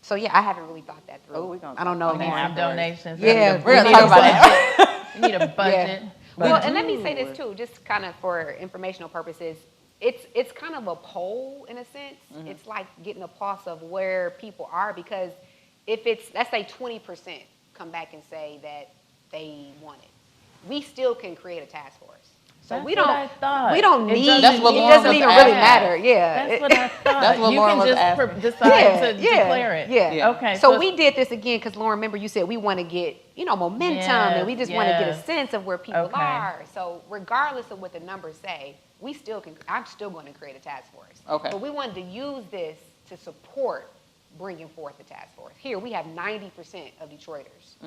So I haven't really thought that through. I don't know. We need some donations. Yeah, we're gonna talk about that. We need a budget. Well, and let me say this too, just kind of for informational purposes. It's kind of a poll in a sense. It's like getting a pulse of where people are, because if it's, let's say 20% come back and say that they want it, we still can create a task force. So That's we what I thought. need, it That's what Lauren doesn't was even asking. really matter. Yeah. That's what I thought. That's what you Lauren can was just asking. decide to declare it. Yeah. Okay. So we did this again because Lauren, remember you said we want to get, momentum, and we just want to get a sense of where people are. So regardless of what the numbers say, I'm still going to create a task force. Okay. But we wanted to use this to support bringing forth the task force. Here we have 90% of Detroiters,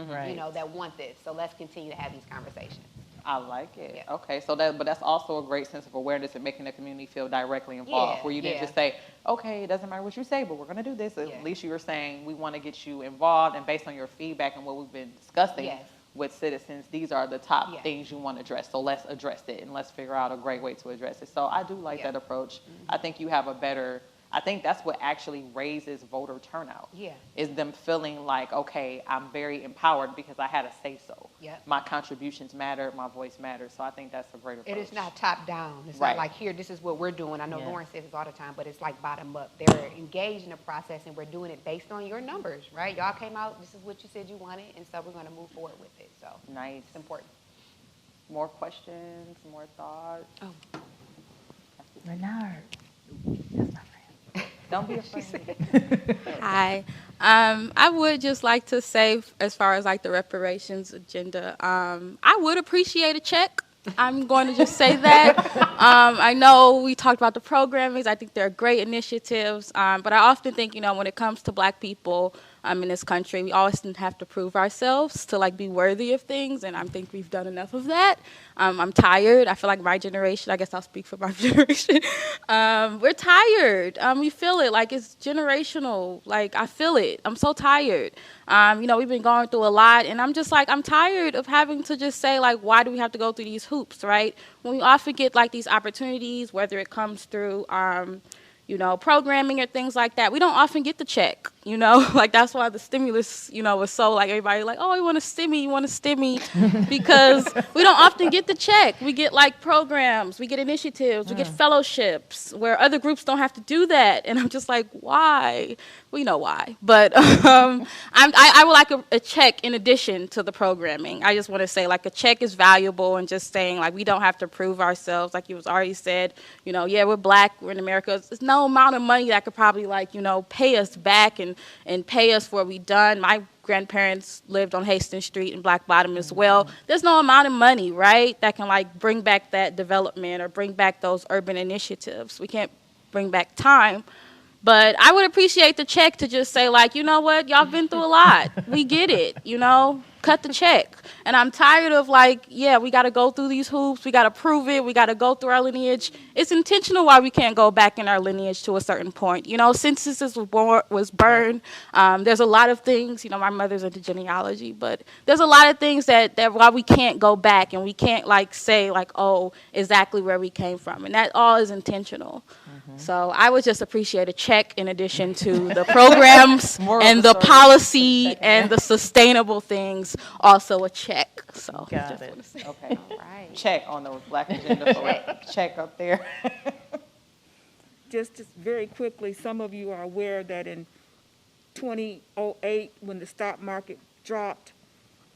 that want this. So let's continue to have these conversations. I like it. Yeah. Okay, so but that's also a great sense of awareness and making the community feel directly involved, where you didn't just say, okay, it doesn't matter what you say, but we're going to do this. At least you were saying we want to get you involved, and based on your feedback and what we've been discussing with citizens, these are the top things you want to address. So let's address it, and let's figure out a great way to address it. So I do like that approach. I think you have I think that's what actually raises voter turnout. Is them feeling like, okay, I'm very empowered because I had a say-so. My contributions matter, my voice matters. So I think that's a great approach. It is not top down. It's not like, here, this is what we're doing. I know Lauren says this all the time, but it's like bottom up. They're engaged in the process, and we're doing it based on your numbers, right? Y'all came out, this is what you said you wanted, and so we're going to move forward with it. So nice. It's important. More questions, more thoughts? Oh. Renard. That's my friend. Don't be afraid. Hi. I would just like to say, as far as like the reparations agenda, I would appreciate a check. I'm going to just say that. I know we talked about the programmings. I think they're great initiatives. But I often think, when it comes to Black people in this country, we always have to prove ourselves to like be worthy of things. And I think we've done enough of that. I'm tired. I feel like my generation, I guess I'll speak for my generation. We're tired. We feel it. Like it's generational. Like I feel it. I'm so tired. We've been going through a lot, and I'm just like, I'm tired of having to just say, like, why do we have to go through these hoops, right? When we often get, like, these opportunities, whether it comes through, programming or things like that, we don't often get the check, Like, that's why the stimulus, was so, like, everybody like, oh, you want a stimmy, because we don't often get the check. We get, like, programs, we get initiatives, we get fellowships, where other groups don't have to do that. And I'm just like, why? We know why. But I would like a check in addition to the programming. I just want to say, like, a check is valuable, and just saying, like, we don't have to prove ourselves. Like you was already said, we're Black, we're in America. There's no amount of money that could probably, like, pay us back and pay us for what we've done. My grandparents lived on Hastings Street in Black Bottom as well. There's no amount of money, right, that can, like, bring back that development or bring back those urban initiatives. We can't bring back time. But I would appreciate the check to just say, like, you know what, y'all been through a lot. We get it, cut the check. And I'm tired of like, yeah, we got to go through these hoops. We got to prove it. We got to go through our lineage. It's intentional why we can't go back in our lineage to a certain point. You know, censuses was burned. There's a lot of things, you know, my mother's into genealogy, but there's a lot of things that why we can't go back and we can't like say like, oh, exactly where we came from. And that all is intentional. So I would just appreciate a check in addition to the programs and the policy and the sustainable things, also a check. So Got it. Okay. All right. Check on the Black agenda for check up there. Just very quickly, some of you are aware that in 2008, when the stock market dropped,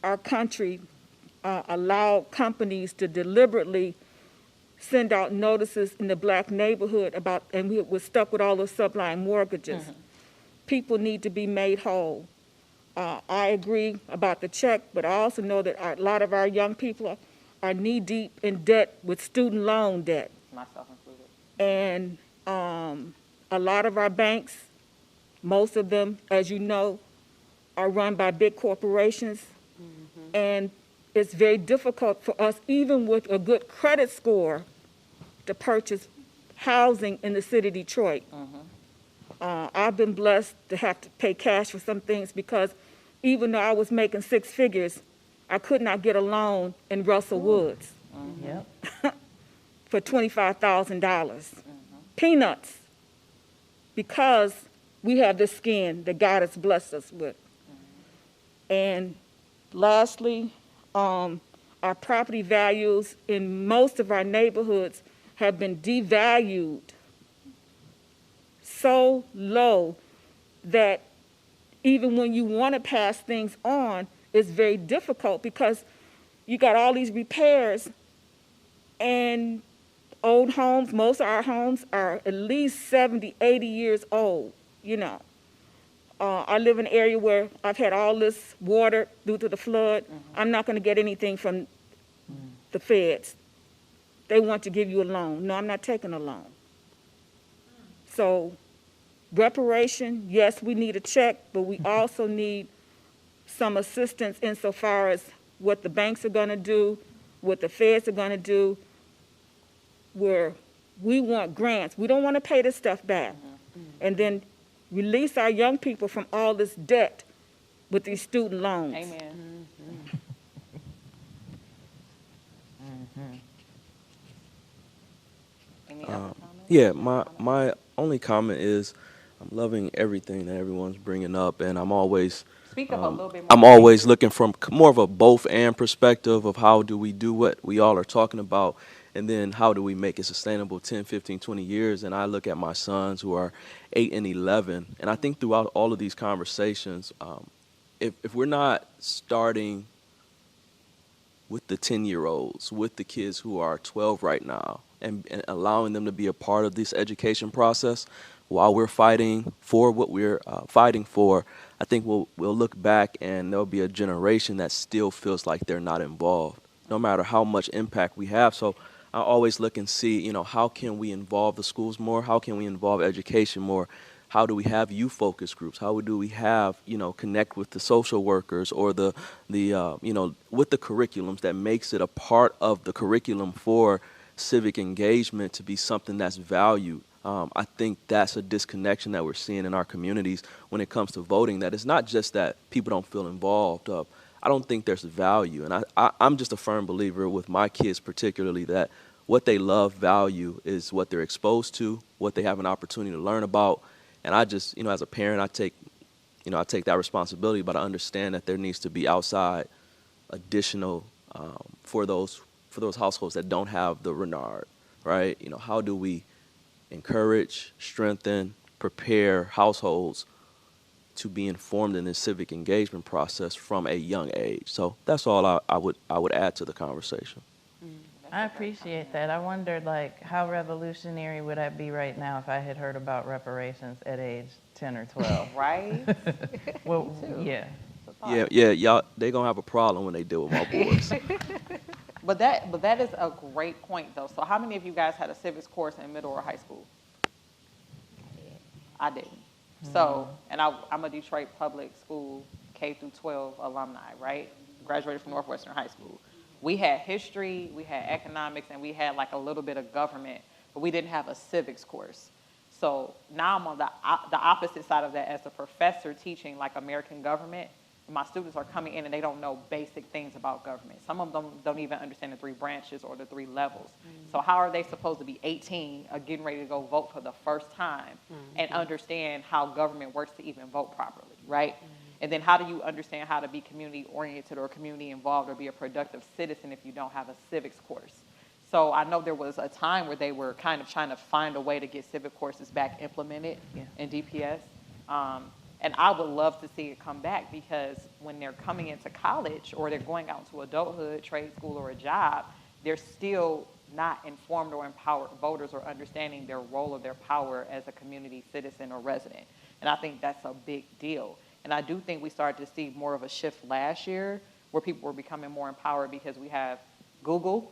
our country allowed companies to deliberately send out notices in the black neighborhood about, and we were stuck with all those subprime mortgages. People need to be made whole. I agree about the check, but I also know that a lot of our young people are knee-deep in debt with student loan debt. Myself included. And a lot of our banks, most of them, as you know, are run by big corporations. And it's very difficult for us, even with a good credit score, to purchase housing in the city of Detroit. I've been blessed to have to pay cash for some things because even though I was making six figures, I could not get a loan in Russell Woods Yep. for $25,000. Peanuts, because we have the skin that God has blessed us with. And lastly, our property values in most of our neighborhoods have been devalued so low that even when you want to pass things on, it's very difficult because you got all these repairs and old homes, most of our homes are at least 70, 80 years old, you know. I live in an area where I've had all this water due to the flood. I'm not going to get anything from the feds. They want to give you a loan. No, I'm not taking a loan. So reparation, yes, we need a check, but we also need some assistance insofar as what the banks are going to do, what the feds are going to do, where we want grants. We don't want to pay this stuff back. And then release our young people from all this debt with these student loans. Amen. Any other comments? Yeah, my only comment is I'm loving everything that everyone's bringing up, and I'm always Speak up a little bit more. I'm always looking from more of a both and perspective of how do we do what we all are talking about, and then how do we make it sustainable 10, 15, 20 years. And I look at my sons who are 8 and 11, and I think throughout all of these conversations, if we're not starting with the 10-year-olds, with the kids who are 12 right now, and allowing them to be a part of this education process while we're fighting for what we're fighting for, I think we'll look back and there'll be a generation that still feels like they're not involved, no matter how much impact we have. So I always look and see, you know, how can we involve the schools more? How can we involve education more? How do we have youth focus groups? How do we have, you know, connect with the social workers or the you know, with the curriculums that makes it a part of the curriculum for civic engagement to be something that's valued. I think that's a disconnection that we're seeing in our communities when it comes to voting, that it's not just that people don't feel involved. I don't think there's value. And I'm just a firm believer with my kids particularly that what they love, value is what they're exposed to, what they have an opportunity to learn about. And I just, you know, as a parent, I take that responsibility, but I understand that there needs to be outside additional for those households that don't have the Renard, right? You know, how do we encourage, strengthen, prepare households to be informed in this civic engagement process from a young age? So that's all I would add to the conversation. I appreciate that. I wondered, like, how revolutionary would I be right now if I had heard about reparations at age 10 or 12? Right? Well, yeah. Yeah, y'all, they gonna have a problem when they deal with my boys. But that is a great point, though. So how many of you guys had a civics course in middle or high school? I didn't. So, and I'm a Detroit public school K through 12 alumni, right? graduated from Northwestern High School. We had history, we had economics, and we had like a little bit of government, but we didn't have a civics course. So now I'm on the opposite side of that as a professor teaching like American government. My students are coming in and they don't know basic things about government. Some of them don't even understand the 3 branches or the 3 levels. So how are they supposed to be 18, getting ready to go vote for the first time and understand how government works to even vote properly, right? And then how do you understand how to be community oriented or community involved or be a productive citizen if you don't have a civics course? So I know there was a time where they were kind of trying to find a way to get civic courses back implemented in DPS. And I would love to see it come back because when they're coming into college or they're going out into adulthood, trade school, or a job, they're still not informed or empowered voters or understanding their role or their power as a community citizen or resident. And I think that's a big deal. And I do think we started to see more of a shift last year where people were becoming more empowered because we have Google,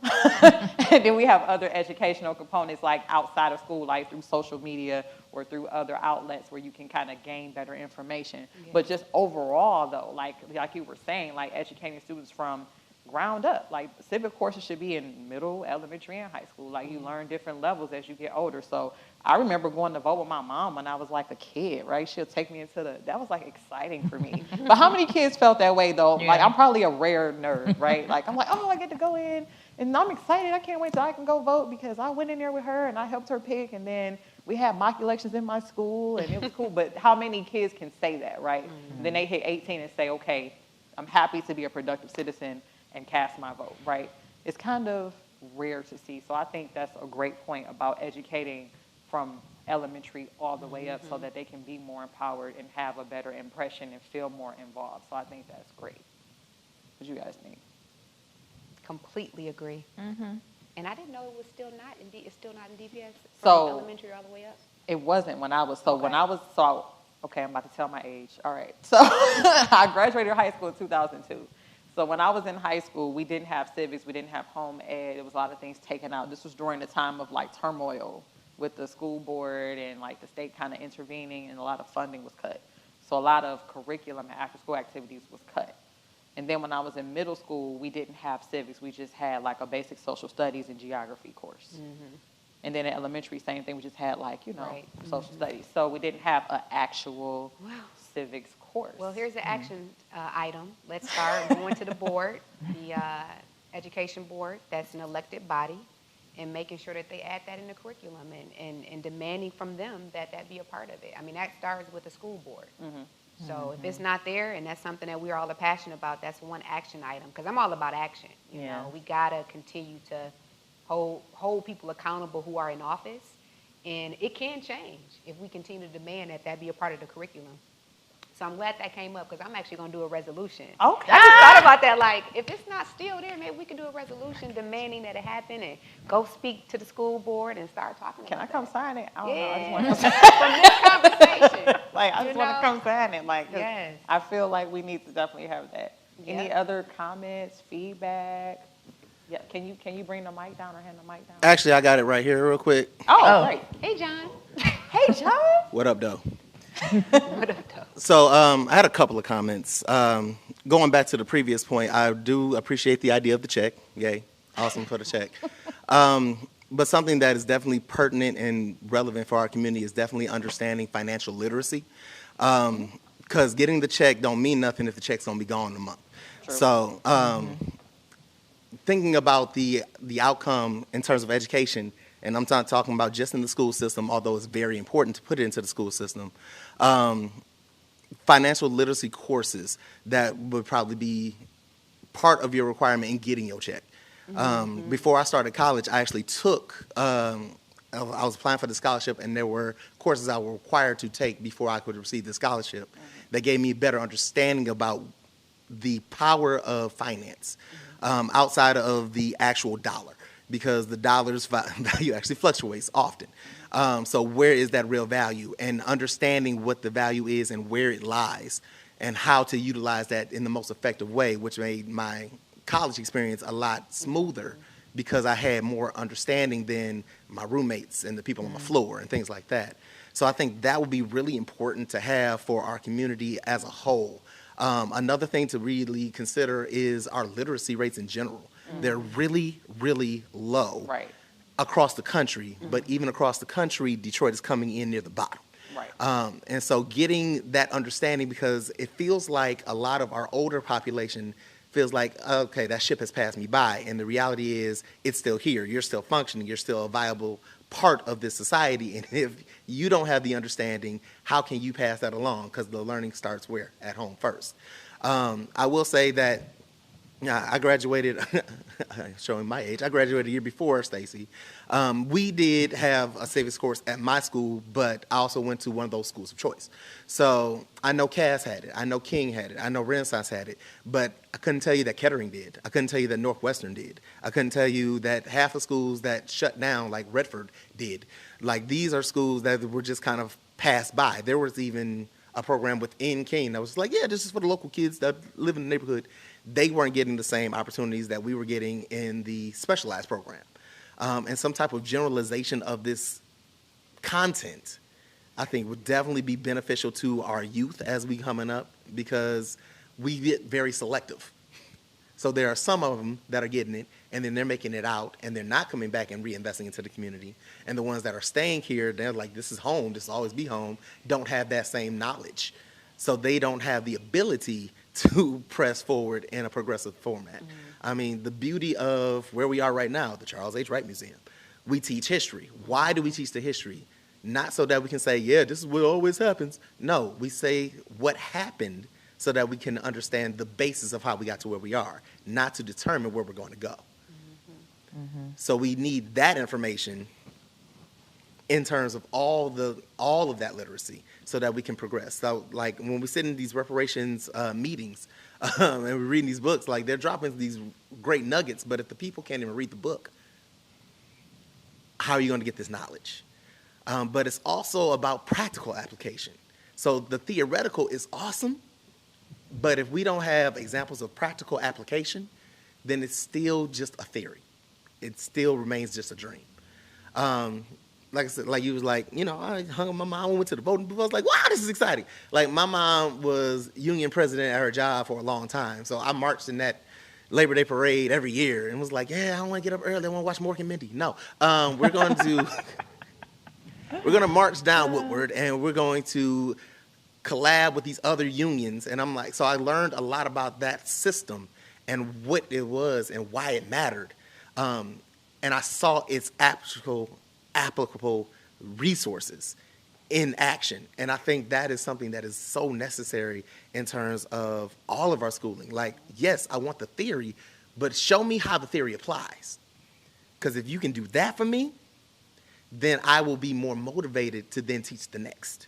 and then we have other educational components like outside of school, like through social media or through other outlets where you can kind of gain better information. But just overall though, like you were saying, like educating students from ground up, like civic courses should be in middle, elementary, and high school. Like you learn different levels as you get older. So I remember going to vote with my mom when I was like a kid, right? She'll take me into that was like exciting for me. But how many kids felt that way though? Like I'm probably a rare nerd, right? Like I'm like, oh, I get to go in and I'm excited. I can't wait till I can go vote because I went in there with her and I helped her pick, and then we had mock elections in my school and it was cool. But how many kids can say that, right? And then they hit 18 and say, okay, I'm happy to be a productive citizen and cast my vote, right? It's kind of rare to see. So I think that's a great point about educating from elementary all the way up so that they can be more empowered and have a better impression and feel more involved. So I think that's great. What do you guys think? Completely agree. And I didn't know it was still not in it's still not in DPS from So elementary all the way up. It wasn't when I was okay, I'm about to tell my age. All right. So I graduated high school in 2002. So when I was in high school, we didn't have civics, we didn't have home ed. There was a lot of things taken out. This was during the time of like turmoil with the school board and like the state kind of intervening, and a lot of funding was cut. So a lot of curriculum and after school activities was cut. And then when I was in middle school, we didn't have civics. We just had like a basic social studies and geography course. And then in elementary, same thing. We just had like, social studies. So we didn't have an actual civics course. Well, here's the action item. Let's start going to the board, the education board, that's an elected body, and making sure that they add that in the curriculum and demanding from them that that be a part of it. I mean, that starts with the school board. So if it's not there and that's something that we're all passionate about, that's one action item. Because I'm all about action. You know, we got to continue to hold people accountable who are in office. And it can change if we continue to demand that that be a part of the curriculum. So I'm glad that came up because I'm actually going to do a resolution. Okay. I just thought about that. Like, if it's not still there, maybe we can do a resolution demanding that it happen and go speak to the school board and start talking about it. Can I come sign it? I don't know. Yeah. I just want to come From this conversation. Like, I just want to come sign it. Like, Yes. I feel like we need to definitely have that. Any other comments, feedback? Yeah, can you bring the mic down or hand the mic down? Actually, I got it right here real quick. Oh, great. Hey, John. Hey, John. What up, though? What up, though? So I had a couple of comments. Going back to the previous point, I do appreciate the idea of the check. Yay. Awesome for the check. But something that is definitely pertinent and relevant for our community is definitely understanding financial literacy. Because getting the check don't mean nothing if the check's going to be gone in a month. True. So thinking about the outcome in terms of education, and I'm not talking about just in the school system, although it's very important to put it into the school system, financial literacy courses that would probably be part of your requirement in getting your check. Before I started college, I actually took, I was applying for the scholarship, and there were courses I was required to take before I could receive the scholarship that gave me a better understanding about the power of finance outside of the actual dollar, because the dollar's value actually fluctuates often. So where is that real value? And understanding what the value is and where it lies and how to utilize that in the most effective way, which made my college experience a lot smoother because I had more understanding than my roommates and the people on the floor and things like that. So I think that would be really important to have for our community as a whole. Another thing to really consider is our literacy rates in general. They're really, really low Right. across the country, but even across the country, Detroit is coming in near the bottom. Right. And so getting that understanding, because it feels like a lot of our older population feels like, okay, that ship has passed me by. And the reality is it's still here. You're still functioning. You're still a viable part of this society. And if you don't have the understanding, how can you pass that along? Because the learning starts where? At home first. I will say that I graduated, showing my age, I graduated a year before Stacy. We did have a civics course at my school, but I also went to one of those schools of choice. So I know Cass had it, I know King had it, I know Renaissance had it, but I couldn't tell you that Kettering did. I couldn't tell you that Northwestern did. I couldn't tell you that half the schools that shut down, like Redford, did. Like, these are schools that were just kind of passed by. There was even a program within King that was like, yeah, this is for the local kids that live in the neighborhood. They weren't getting the same opportunities that we were getting in the specialized program. And some type of generalization of this content, I think, would definitely be beneficial to our youth as we coming up, because we get very selective. So there are some of them that are getting it, and then they're making it out, and they're not coming back and reinvesting into the community. And the ones that are staying here, they're like, this is home, this will always be home, don't have that same knowledge. So they don't have the ability to press forward in a progressive format. I mean, the beauty of where we are right now, the Charles H. Wright Museum, we teach history. Why do we teach the history? Not so that we can say, yeah, this is what always happens. No, we say what happened so that we can understand the basis of how we got to where we are, not to determine where we're going to go. So we need that information in terms of all of that literacy, so that we can progress. So, like, when we sit in these reparations meetings and we're reading these books, like, they're dropping these great nuggets, but if the people can't even read the book, how are you going to get this knowledge? But it's also about practical application. So the theoretical is awesome, but if we don't have examples of practical application, then it's still just a theory. It still remains just a dream. Like I said, like you was like, you know, I hung with my mom, went to the voting booth. I was like, wow, this is exciting. Like, my mom was union president at her job for a long time. So I marched in that Labor Day parade every year and was like, yeah, I don't want to get up early. I want to watch Mork and Mindy. No, we're going to march down Woodward, and we're going to collab with these other unions. And I'm like, so I learned a lot about that system and what it was and why it mattered. And I saw its applicable resources in action. And I think that is something that is so necessary in terms of all of our schooling. Like, yes, I want the theory, but show me how the theory applies. Because if you can do that for me, then I will be more motivated to then teach the next.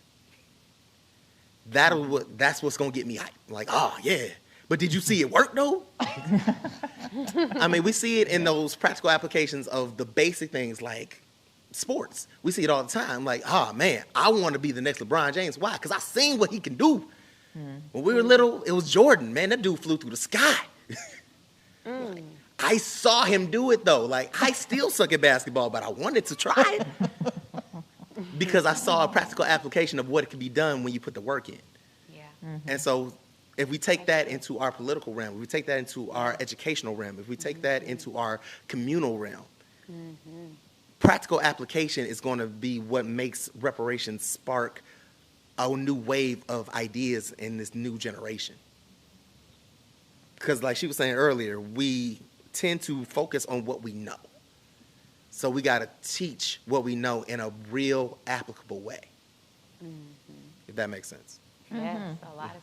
That's what's going to get me hyped. Like, oh, yeah. But did you see it work, though? I mean, we see it in those practical applications of the basic things like sports. We see it all the time. Like, oh, man, I want to be the next LeBron James. Why? Because I seen what he can do. When we were little, it was Jordan. Man, that dude flew through the sky. Like, I saw him do it, though. Like, I still suck at basketball, but I wanted to try it. Because I saw a practical application of what it can be done when you put the work in. Yeah. And so if we take that into our political realm, if we take that into our educational realm, if we take that into our communal realm, practical application is going to be what makes reparations spark a new wave of ideas in this new generation. Because like she was saying earlier, we tend to focus on what we know. So we got to teach what we know in a real applicable way, if that makes sense. Yes, a lot of sense.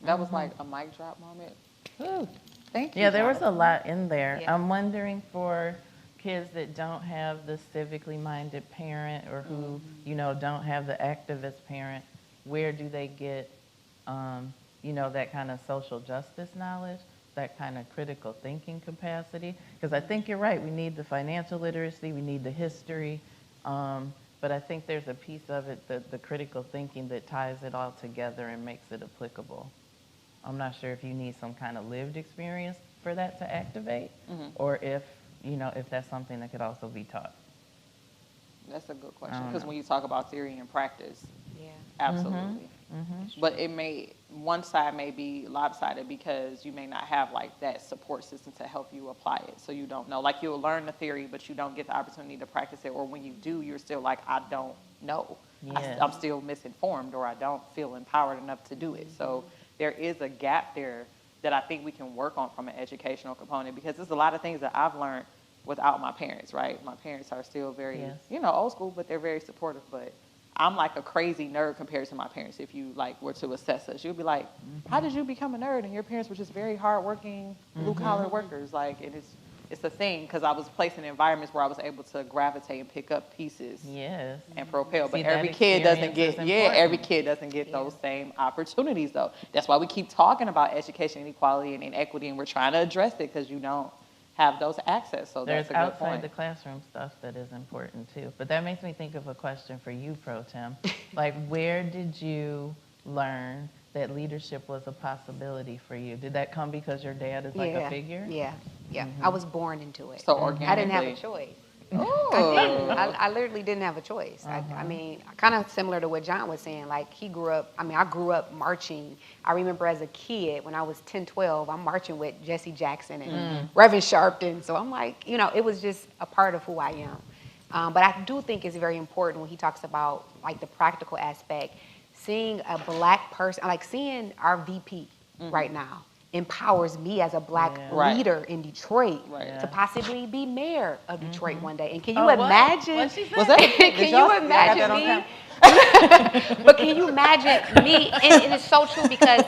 That was like a mic drop moment. Ooh, thank you. Yeah, there was a Jonathan. lot in there. Yeah. I'm wondering, for kids that don't have the civically minded parent, or who, you know, don't have the activist parent, where do they get, you know, that kind of social justice knowledge, that kind of critical thinking capacity? Because I think you're right. We need the financial literacy. We need the history. But I think there's a piece of it, the critical thinking, that ties it all together and makes it applicable. I'm not sure if you need some kind of lived experience for that to activate, or if, you know, if that's something that could also be taught. That's a good question. I don't Because know. when you talk about theory and practice, Absolutely. But one side may be lopsided because you may not have like that support system to help you apply it. So you don't know. Like you'll learn the theory, but you don't get the opportunity to practice it. Or when you do, you're still like, I don't know. Yeah. I'm still misinformed, or I don't feel empowered enough to do it. So there is a gap there that I think we can work on from an educational component, because there's a lot of things that I've learned without my parents, right? My parents are still very, old school, but they're very supportive. But I'm like a crazy nerd compared to my parents. If you like were to assess us, you'd be like, how did you become a nerd? And your parents were just very hardworking, blue collar workers. Like, and it's a thing, because I was placed in environments where I was able to gravitate and pick up pieces and propel. But every kid doesn't get, every kid doesn't get those same opportunities though. That's why we keep talking about education inequality and inequity, and we're trying to address it, because you don't have those access. So there's that's a good outside point. the classroom stuff that is important too. But that makes me think of a question for you, Pro Tem. Like, where did you learn that leadership was a possibility for you? Did that come because your dad is like a figure? Yeah. I was born into it. So organically. I didn't have a choice. I literally didn't have a choice. I mean, kind of similar to what John was saying. Like, I grew up marching. I remember as a kid, when I was 10, 12, I'm marching with Jesse Jackson and Reverend Sharpton. So I'm like, it was just a part of who I am. But I do think it's very important when he talks about, like, the practical aspect, seeing a black person, like seeing our VP right now, empowers me as a black leader in Detroit to possibly be mayor of Detroit one day. And can you imagine? Can you imagine me? But can you imagine me? And it's so true, because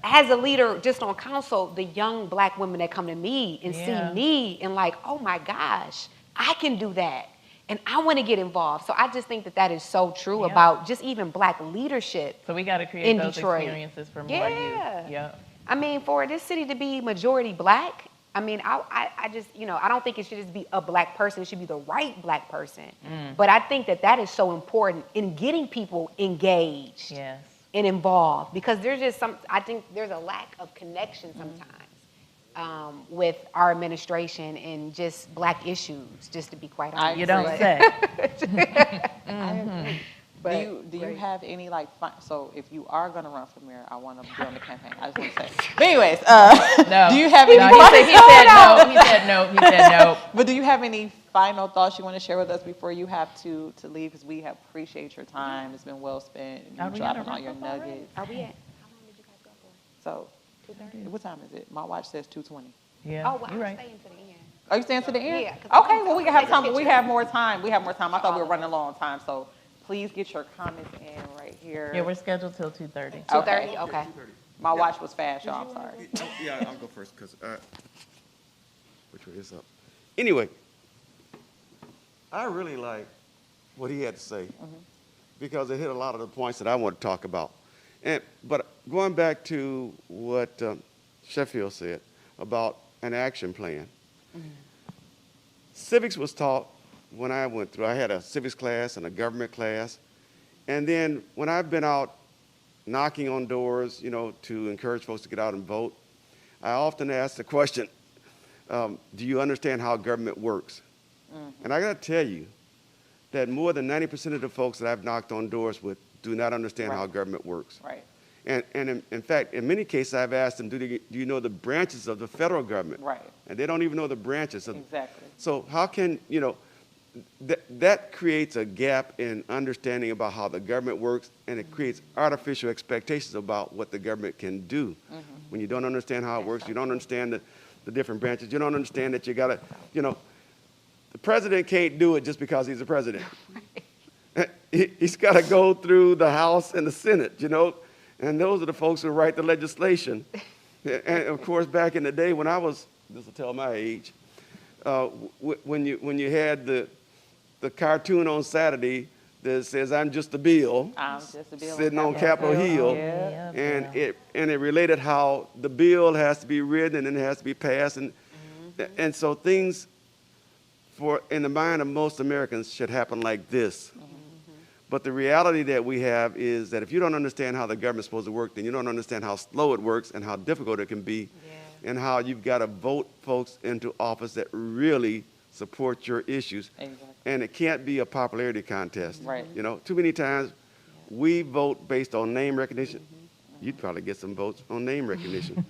as a leader, just on council, the young black women that come to me and see me and like, oh my gosh, I can do that. And I want to get involved. So I just think that is so true about just even black leadership. So we got to create those experiences for more youth. Yeah. I mean, for this city to be majority black, I mean, I just, I don't think it should just be a black person. It should be the right black person. But I think that is so important in getting people engaged and involved, because there's just I think there's a lack of connection sometimes with our administration and just black issues, just to be quite honest. You don't say. I agree. But do you have any, like, so if you are going to run for mayor, I want to be on the campaign. I just want to say. But anyways, no. Do you have any? He said no. But do you have any final thoughts you want to share with us before you have to leave? Because we appreciate your time. It's been well spent. You dropping all your nuggets. Are we at? How long did you guys go for? So, 2:30. What time is it? My watch says 2:20. Yeah. Oh, well, I'm staying to the end. Are you staying to the end? Yeah. Okay. Well, we can have time. We have more time. I thought we were running low on time. So. Please get your comments in right here. Yeah, we're scheduled till 2:30. 2:30? Okay. My watch was fast, y'all. I'm sorry. Yeah, I'll go first because which way is up? Anyway, I really like what he had to say because it hit a lot of the points that I want to talk about. But going back to what Sheffield said about an action plan, civics was taught. When I went through, I had a civics class and a government class. And then when I've been out knocking on doors, to encourage folks to get out and vote, I often ask the question, do you understand how government works? And I got to tell you that more than 90% of the folks that I've knocked on doors with do not understand how government works. Right. And in fact, in many cases, I've asked them, do you know the branches of the federal government? Right. And they don't even know the branches. Exactly. So how can, that creates a gap in understanding about how the government works, and it creates artificial expectations about what the government can do. When you don't understand how it works, you don't understand the different branches, you don't understand that you got to, the president can't do it just because he's the president. He's got to go through the House and the Senate, and those are the folks who write the legislation. And of course, back in the day when I was, this will tell my age, when you had the cartoon on Saturday that says "I'm just a bill," sitting on Capitol Hill, and it related how the bill has to be written and it has to be passed, and so things in the mind of most Americans should happen like this. But the reality that we have is that if you don't understand how the government's supposed to work, then you don't understand how slow it works and how difficult it can be, and how you've got to vote folks into office that really support your issues. Exactly. And it can't be a popularity contest. Right. Too many times we vote based on name recognition. You'd probably get some votes on name recognition.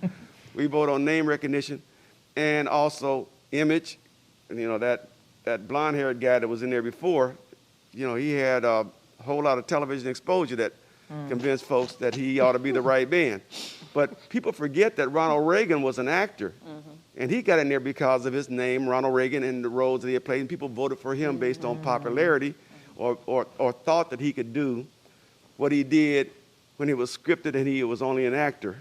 We vote on name recognition and also image. And, you know, that blonde-haired guy that was in there before, you know, he had a whole lot of television exposure that convinced folks that he ought to be the right man. But people forget that Ronald Reagan was an actor. And he got in there because of his name, Ronald Reagan, and the roles that he had played. And people voted for him based on popularity or thought that he could do what he did when he was scripted and he was only an actor.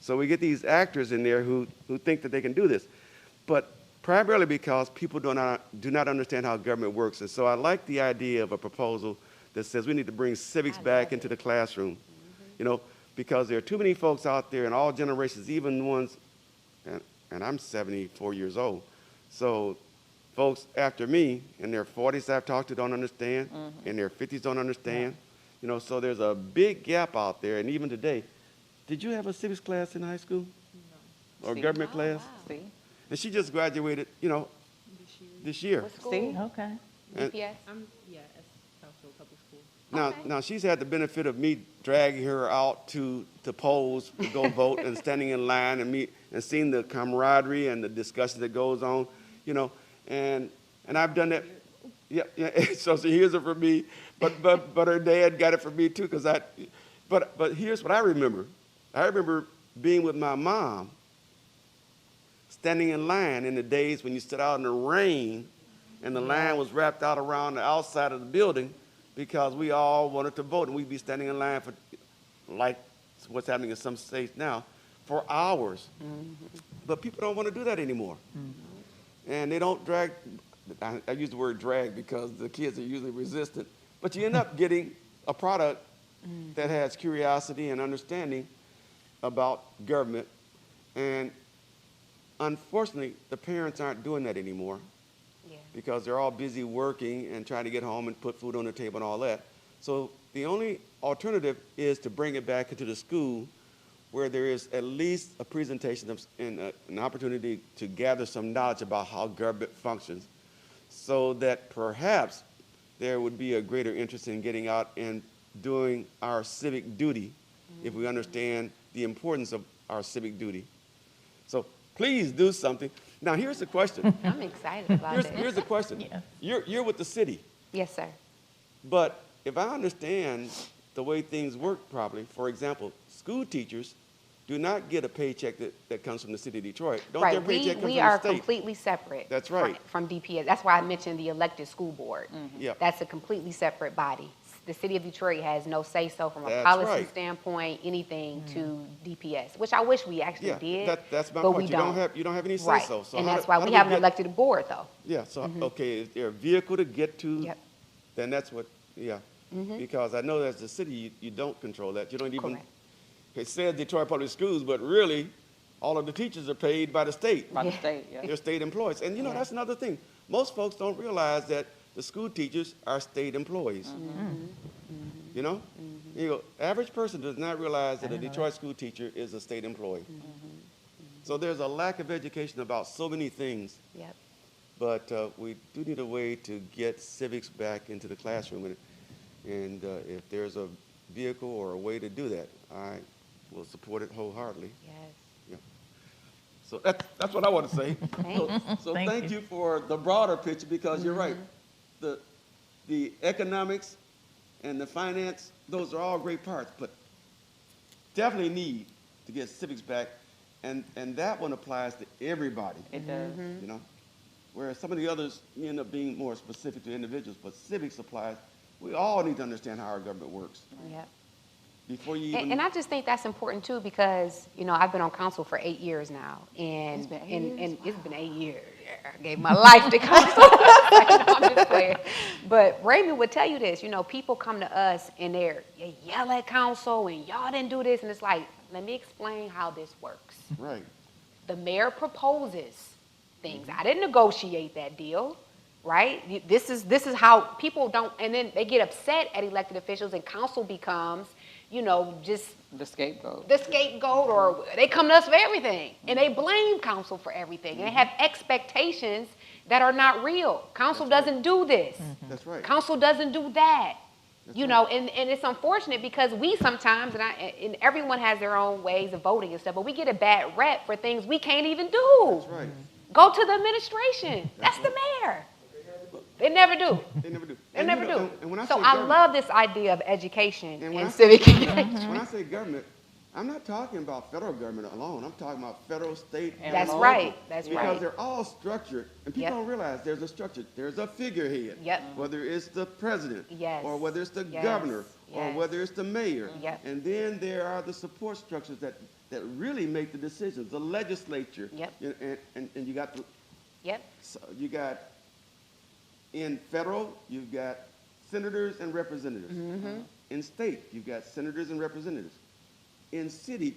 So we get these actors in there who think that they can do this. But primarily because people do not understand how government works. And so I like the idea of a proposal that says we need to bring civics back into the classroom. You know, because there are too many folks out there in all generations, even ones, and I'm 74 years old. So folks after me in their 40s I've talked to don't understand, in their 50s don't understand. You know, so there's a big gap out there. And even today, did you have a civics class in high school? No. Or government class? Wow. See? And she just graduated, you know, this year. What school? See? Okay. DPS? Yeah, at Southfield Public School. Now she's had the benefit of me dragging her out to polls to go vote and standing in line and seeing the camaraderie and the discussion that goes on, you know, and I've done that. Yeah. So she hears it from me, but her dad got it from me too, but here's what I remember. I remember being with my mom, standing in line in the days when you stood out in the rain, and the line was wrapped out around the outside of the building, because we all wanted to vote, and we'd be standing in line for, like what's happening in some states now, for hours. But people don't want to do that anymore. And they don't drag, I use the word drag because the kids are usually resistant, but you end up getting a product that has curiosity and understanding about government. And unfortunately, the parents aren't doing that anymore. Because they're all busy working and trying to get home and put food on the table and all that. So the only alternative is to bring it back into the school where there is at least a presentation and an opportunity to gather some knowledge about how government functions, so that perhaps there would be a greater interest in getting out and doing our civic duty if we understand the importance of our civic duty. So please do something. Now, here's the question. I'm excited about it. Here's the question. You're with the city. Yes, sir. But if I understand the way things work properly, for example, school teachers do not get a paycheck that comes from the city of Detroit. Don't their paycheck come from the state? We are completely separate. That's right. From DPS. That's why I mentioned the elected school board. Yep. That's a completely separate body. The city of Detroit has no say-so from a That's policy right. standpoint, anything to DPS, which I wish we actually did. That's my but point. We don't. You don't have any Right. say-so. So and how that's do- why how we do have an get- elected board, though. Yeah, so, okay, is there a vehicle to get to? Yep. Then that's what, because I know as the city, you don't control that. You don't even, Correct. it says Detroit Public Schools, but really, all of the teachers are paid by the state. By the state, yeah. They're state employees. And, you know, that's another thing. Most folks don't realize that the school teachers are state employees. You know? You know, average person does not realize that a Detroit school teacher is a state employee. So there's a lack of education about so many things. Yep. But we do need a way to get civics back into the classroom. And if there's a vehicle or a way to do that, I will support it wholeheartedly. Yes. So that's what I want to say. Thanks. So Thank thank you. you for the broader picture, because you're right. The economics and the finance, those are all great parts, but definitely need to get civics back. And that one applies to everybody. It does. You know, whereas some of the others end up being more specific to individuals, but civics applies. We all need to understand how our government works Yep. before you even. And I just think that's important too, because I've been on council for 8 years now, and It's been 8 and years? it's been 8 years. Yeah, I gave my life to council. I'm just playing. But Raymond would tell you this. People come to us and they yell at council and y'all didn't do this, and it's like, let me explain how this works. Right. The mayor proposes things. I didn't negotiate that deal, right? This is how people don't, and then they get upset at elected officials, and council becomes, just The scapegoat. the scapegoat, or they come to us for everything, and they blame council for everything, and they have expectations that are not real. Council doesn't do this. That's right. Council doesn't do that. You know, and it's unfortunate because we sometimes, and everyone has their own ways of voting and stuff, but we get a bad rep for things we can't even do. That's right. Go to the administration. That's the mayor. They never do. They never do. They never do. And when I So say I government, love this idea of education and when and I say civic government, engagement. when I say government, I'm not talking about federal government alone. I'm talking about federal, state, and That's local. right. That's because right. they're all structured, and people Yep. don't realize there's a structure. There's a figurehead. Yep. Whether it's the president, Yes. or whether it's the Yes. governor, or Yes. whether it's the mayor. Yep. And then there are the support structures that really make the decisions. The legislature. Yep. And you got the, Yep. so you got in federal, you've got senators and representatives. Mm-hmm. In state, you've got senators and representatives. In city,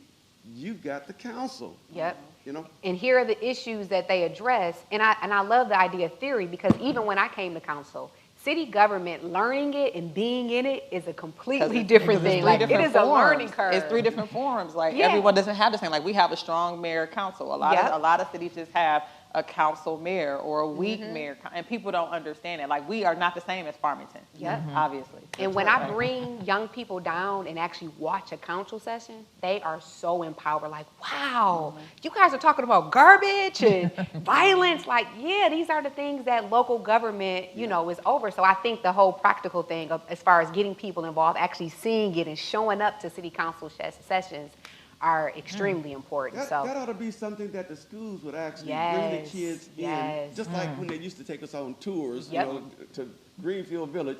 you've got the council. Yep. You know? And here are the issues that they address. And I love the idea of theory because even when I came to council, city government, learning it and being in it is a completely different thing. Like, it is a learning curve. It's 3 different forms. Like, Yeah. everyone doesn't have the same. Like, we have a strong mayor council. A lot of cities just have a council mayor or a weak mayor, and people don't understand it. Like, we are not the same as Farmington. Yep. Obviously. And when I bring young people down and actually watch a council session, they are so empowered. Like, wow, you guys are talking about garbage and violence. Like, yeah, these are the things that local government, you know, is over. So I think the whole practical thing of, as far as getting people involved, actually seeing it and showing up to city council sessions are extremely important. That ought to be something that the schools would actually bring the kids in. Just like when they used to take us on tours, Yep. you know, to Greenfield Village,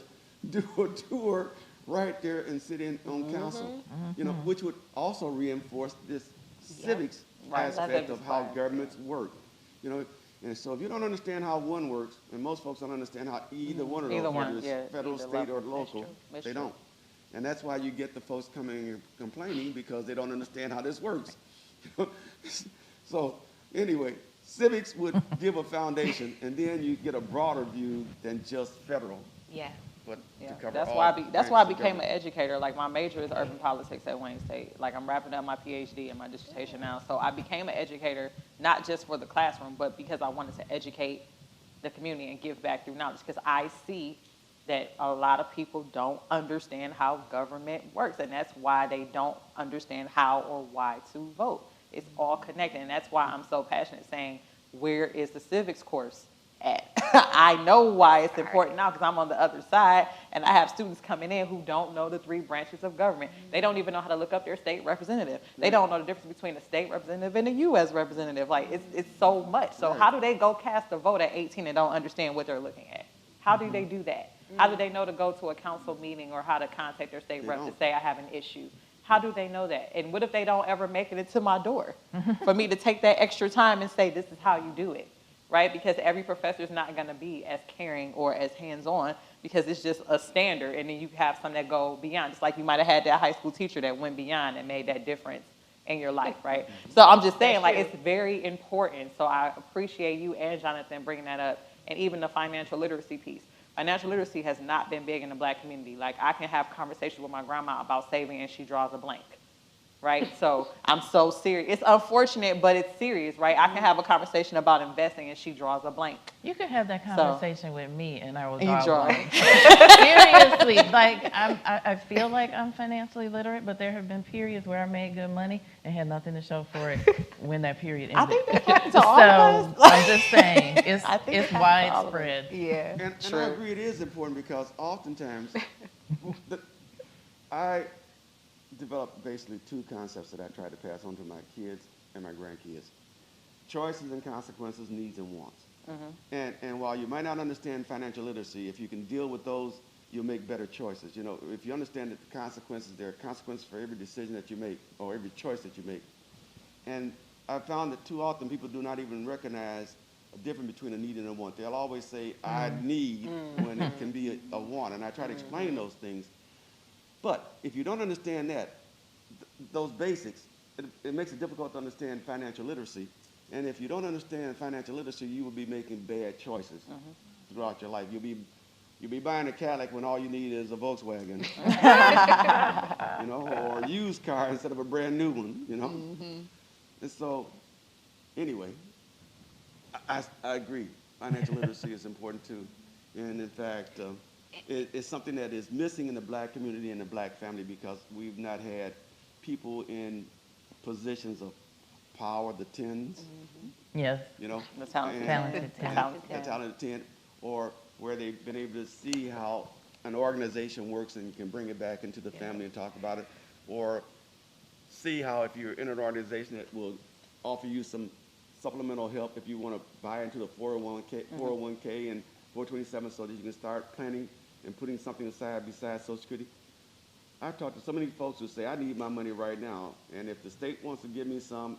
do a tour right there and sit in on council, you know, which would also reinforce this civics aspect of how governments work. You know, and so if you don't understand how one works, and most folks don't understand how either one of those, whether it's federal, state, or local, they don't. And that's why you get the folks coming and complaining because they don't understand how this works. So anyway, civics would give a foundation, and then you get a broader view than just federal. Yeah. But to cover That's all why I became government. an educator. Like, my major is urban politics at Wayne State. Like, I'm wrapping up my PhD and my dissertation now. So I became an educator, not just for the classroom, but because I wanted to educate the community and give back through knowledge. Because I see that a lot of people don't understand how government works, and that's why they don't understand how or why to vote. It's all connected, and that's why I'm so passionate saying, where is the civics course at? I know why it's important now because I'm on the other side, and I have students coming in who don't know the 3 branches of government. They don't even know how to look up their state representative. They don't know the difference between a state representative and a U.S. representative. Like, it's so much. So how do they go cast a vote at 18 and don't understand what they're looking at? How do they do that? How do they know to go to a council meeting or how to contact their state rep to say I have an issue? How do they know that? And what if they don't ever make it into my door for me to take that extra time and say, this is how you do it, right? Because every professor is not going to be as caring or as hands-on because it's just a standard, and then you have some that go beyond. It's like you might have had that high school teacher that went beyond and made that difference in your life, right? So I'm just saying, like, it's very important. So I appreciate you and Jonathan bringing that up, and even the financial literacy piece. Financial literacy has not been big in the Black community. Like, I can have conversations with my grandma about saving and she draws a blank, right? So I'm so serious. It's unfortunate, but it's serious, right? I can have a conversation about investing and she draws a blank. You can have that conversation with me and I will And draw you draw. a blank. Seriously, like, I feel like I'm financially literate, but there have been periods where I made good money and had nothing to show for it when that period ended. I think that happens to all of us. I'm just saying, it's widespread. Yeah, And I agree it is important because oftentimes I developed basically 2 concepts that I try to pass on to my kids and my grandkids. Choices and consequences, needs and wants. And while you might not understand financial literacy, if you can deal with those, you'll make better choices. You know, if you understand that the consequences, there are consequences for every decision that you make or every choice that you make. And I found that too often people do not even recognize a difference between a need and a want. They'll always say, I need, when it can be a want. And I try to explain those things. But if you don't understand that, those basics, it makes it difficult to understand financial literacy. And if you don't understand financial literacy, you will be making bad choices throughout your life. You'll be buying a Cadillac when all you need is a Volkswagen, you know, or a used car instead of a brand new one, you know. And so, anyway, I agree. Financial literacy is important too. And in fact, is something that is missing in the black community and the black family because we've not had people in positions of power, the tens, Yes. you know, The talented Talented and ten. a talented 10, or where they've been able to see how an organization works and can bring it back into the family and talk about it, or see how if you're in an organization that will offer you some supplemental help if you want to buy into the 401k and 427 so that you can start planning and putting something aside besides Social Security. I've talked to so many folks who say, I need my money right now, and if the state wants to give me some,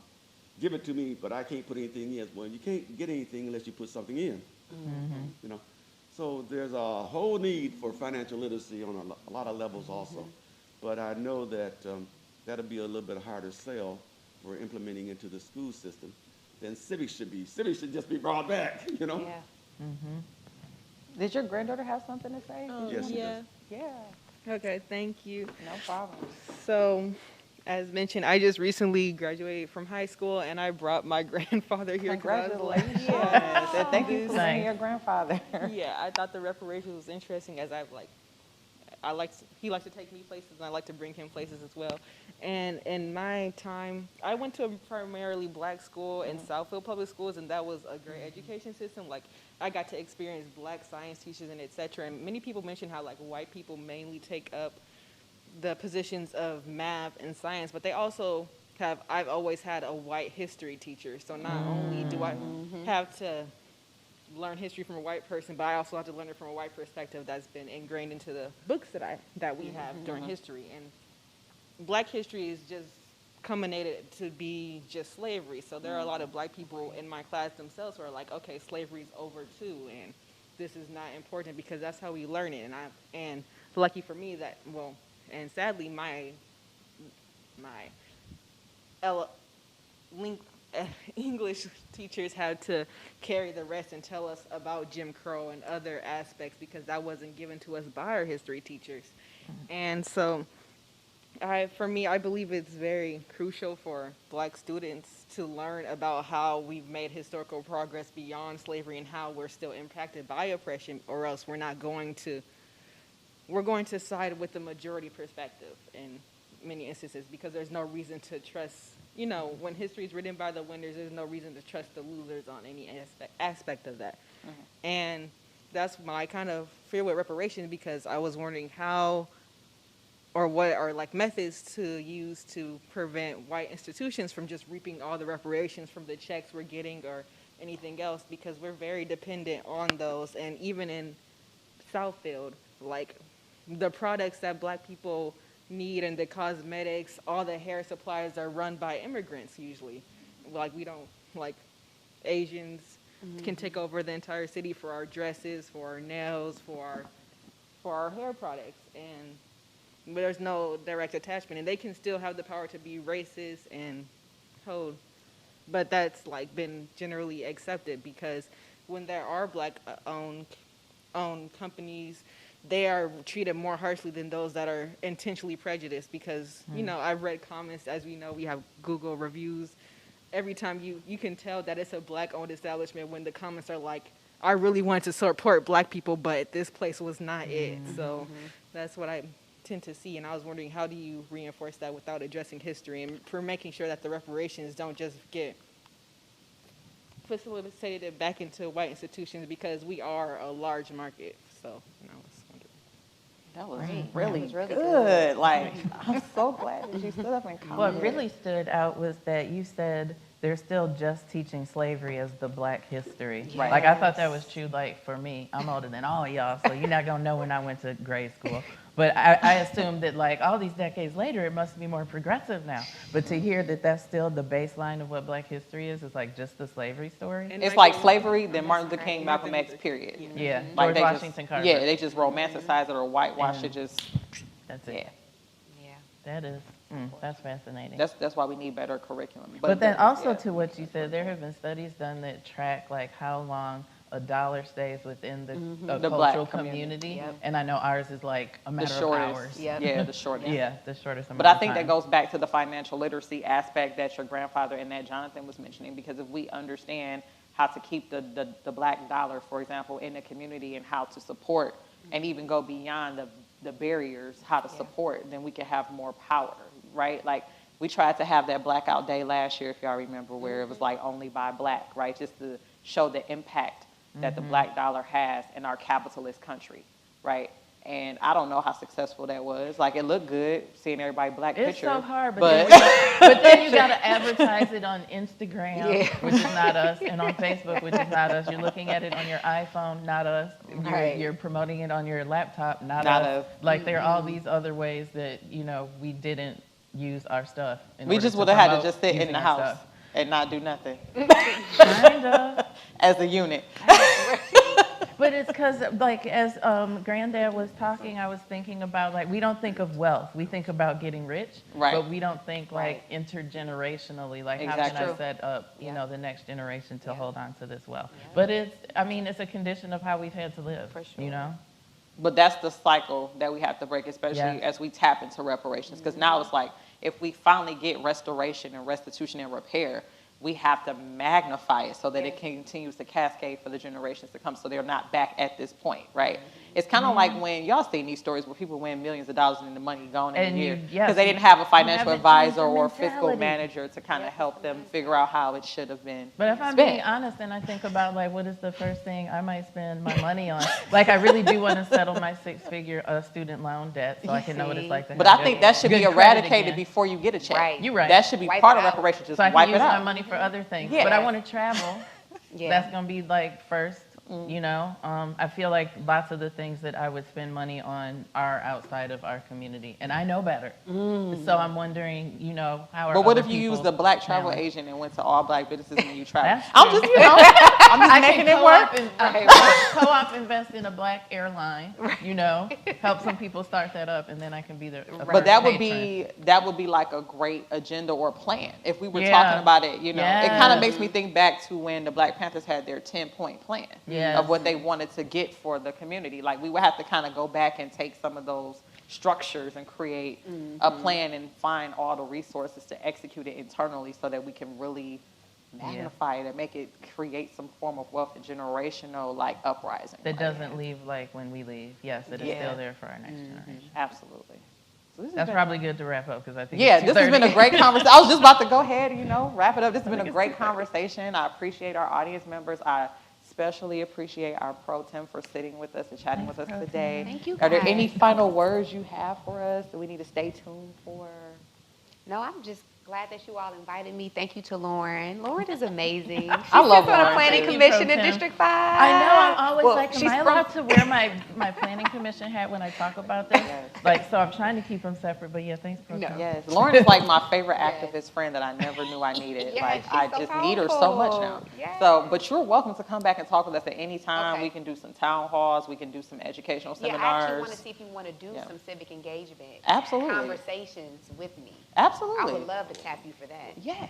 give it to me, but I can't put anything in. Well, you can't get anything unless you put something in, you know. So there's a whole need for financial literacy on a lot of levels also. But I know that that'll be a little bit harder sell for implementing into the school system than civics should be. Civics should just be brought back, you know. Yeah. Did your granddaughter have something to say? Yes, she does. Yeah, Okay, thank you. no problem. So, as mentioned, I just recently graduated from high school, and I brought my grandfather here. 'Cause I was like, Congratulations. yes, And thank you for Thanks. bringing your grandfather. yeah, I thought the reparations was interesting as he likes to take me places and I like to bring him places as well. And in my time, I went to a primarily black school in Southfield Public Schools, and that was a great education system. Like, I got to experience black science teachers and et cetera. And many people mention how like white people mainly take up the positions of math and science, but they also I've always had a white history teacher. So not only do I have to learn history from a white person, but I also have to learn it from a white perspective that's been ingrained into the books that we have during history. And black history is just culminated to be just slavery. So there are a lot of black people in my class themselves who are like, okay, slavery's over too, and this is not important because that's how we learn it. And lucky for me that, well, and sadly my English teachers had to carry the rest and tell us about Jim Crow and other aspects because that wasn't given to us by our history teachers. And so for me, I believe it's very crucial for black students to learn about how we've made historical progress beyond slavery and how we're still impacted by oppression, or else we're going to side with the majority perspective in many instances because there's no reason to trust, when history is written by the winners, there's no reason to trust the losers on any aspect of that. And that's my kind of fear with reparations, because I was wondering how or what are like methods to use to prevent white institutions from just reaping all the reparations from the checks we're getting or anything else, because we're very dependent on those. And even in Southfield, like the products that black people need and the cosmetics, all the hair supplies are run by immigrants usually. Like we don't, like Asians can take over the entire city for our dresses, for our nails, for our hair products, and there's no direct attachment, and they can still have the power to be racist and code, but that's like been generally accepted because when there are black owned companies, they are treated more harshly than those that are intentionally prejudiced because, I've read comments, as we know, we have Google reviews. Every time you can tell that it's a black-owned establishment when the comments are like, I really wanted to support black people, but this place was not it. So that's what I tend to see, and I was wondering, how do you reinforce that without addressing history and for making sure that the reparations don't just get facilitated back into white institutions, because we are a large market. So, That was really good. Like, I'm so glad that you stood up and commented. What really stood out was that you said they're still just teaching slavery as the black history. Right. Like, I thought that was true, like, for me. I'm older than all y'all, so you're not going to know when I went to grade school. But I assumed that, like, all these decades later, it must be more progressive now. But to hear that that's still the baseline of what black history is like just the slavery story. And it's like slavery, then Martin Luther King, Malcolm X, period. Yeah, Like George Washington Carver. Yeah, they just romanticize it or whitewash it. Just that's it. Yeah. That is, that's fascinating. That's why we need better curriculum. But then also to what you said, there have been studies done that track like how long a dollar stays within the cultural community. Yep. And I know ours is like a matter of hours. Yep. Yeah, the shortest. Yeah, the shortest amount But I of think time. that goes back to the financial literacy aspect that your grandfather and that Jonathan was mentioning, because if we understand how to keep the black dollar, for example, in the community and how to support and even go beyond the barriers, how to support, then we can have more power, right? Like, we tried to have that blackout day last year, if y'all remember, where it was like only by black, right? Just to show the impact that the black dollar has in our capitalist country, right? And I don't know how successful that was. Like, it looked good seeing everybody black It's picture. so hard, but then you got to advertise it on Instagram, which is not us, and on Facebook, which is not us. You're looking at it on your iPhone, not us. You're promoting it on your laptop, not us. Like, there are all these other ways that, you know, we didn't use our stuff. We just would have had to just sit in the house and not do nothing. Kind of. As a unit. But it's because, like, as Granddad was talking, I was thinking about, like, we don't think of wealth. We think about getting rich, but we don't think, like, intergenerationally, like, how can I set up, you know, the next generation to hold on to this wealth? But it's, I mean, it's a condition of how we've had to live, you know? But that's the cycle that we have to break, especially as we tap into reparations. Because now it's like, if we finally get restoration and restitution and repair, we have to magnify it so that it continues to cascade for the generations to come, so they're not back at this point, right? It's kind of like when y'all seen these stories where people win millions of dollars and the money gone in a year because they didn't have a financial advisor or fiscal manager to kind of help them figure out how it should have been But if I'm being honest, and I think about, like, what is the first thing I might spend my money on? Like, I really do want to settle my 6-figure student loan debt so I can know what it's like to have But I think that should be eradicated before you get a check. Right. You're right. That should be part of reparations, just so I wipe can it use out. my money for other things. But I want to travel. That's going to be, like, first. You know, I feel like lots of the things that I would spend money on are outside of our community, and I know better. So I'm wondering, you know, how are But what other if you people use the black travel handling? agent and went to all black businesses when you travel? That's I'm true. just, you know, I'm just making it work. Co-op invest in a black airline, you know, help some people start that up, and then I can be there. But that would be like a great agenda or plan if we were talking about it. You know, it kind of makes me think back to when the Black Panthers had their 10-point plan of what they wanted to get for the community. Like, we would have to kind of go back and take some of those structures and create a plan and find all the resources to execute it internally so that we can really magnify it and make it create some form of wealth and generational, like, uprising. That doesn't leave like when we leave. Yes, it is still there for our next generation. Absolutely. So That's probably good to wrap up because I think this has been a great conversation. I was just about to go ahead, you know, wrap it up. This has been a great conversation. I appreciate our audience members. I especially appreciate our Pro Tem for sitting with us and chatting with us today. Thank you, Are there guys. any final words you have for us that we need to stay tuned for? No, I'm just glad that you all invited me. Thank you to Lauren. Lauren is amazing. I love She's on Lauren, the Planning too. Commission in District 5. I know. I'm always like, am I allowed to wear my Planning Commission hat when I talk about this? Like, so I'm trying to keep them separate. But yeah, thanks, Pro Tem. Yes, Lauren is like my favorite activist friend that I never knew I needed. Like, I just need her so much now. Yes. So, but you're welcome to come back and talk with us at any time. We can do some town halls. We can do some educational seminars. Yeah, I actually want to see if you want to do some civic engagement. Absolutely. Conversations with me. Absolutely. I would love to tap you for that. Yes.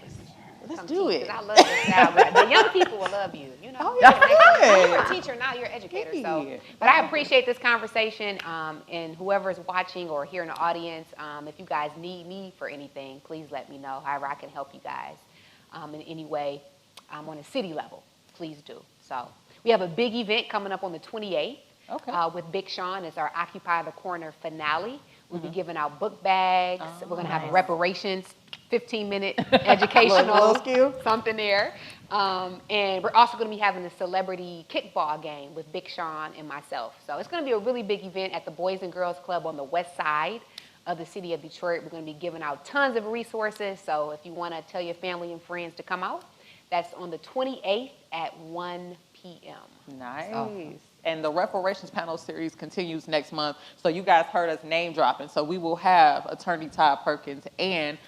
Let's Come do teach, it. 'cause I love this style. But the young people will love you. You know, Oh, yeah. you're a teacher, not you're an educator. So, but I appreciate this conversation. And whoever's watching or here in the audience, if you guys need me for anything, please let me know. However, I can help you guys in any way on a city level. Please do. So, we have a big event coming up on the 28th with Big Sean. It's our Occupy the Corner finale. We'll be giving out book bags. We're going to have a reparations 15-minute educational something there. And we're also going to be having a celebrity kickball game with Big Sean and myself. So it's going to be a really big event at the Boys and Girls Club on the west side of the city of Detroit. We're going to be giving out tons of resources. So if you want to tell your family and friends to come out, that's on the 28th at 1 p.m. Nice. And the Reparations panel series continues next month. So you guys heard us name dropping. So we will have Attorney Todd Perkins and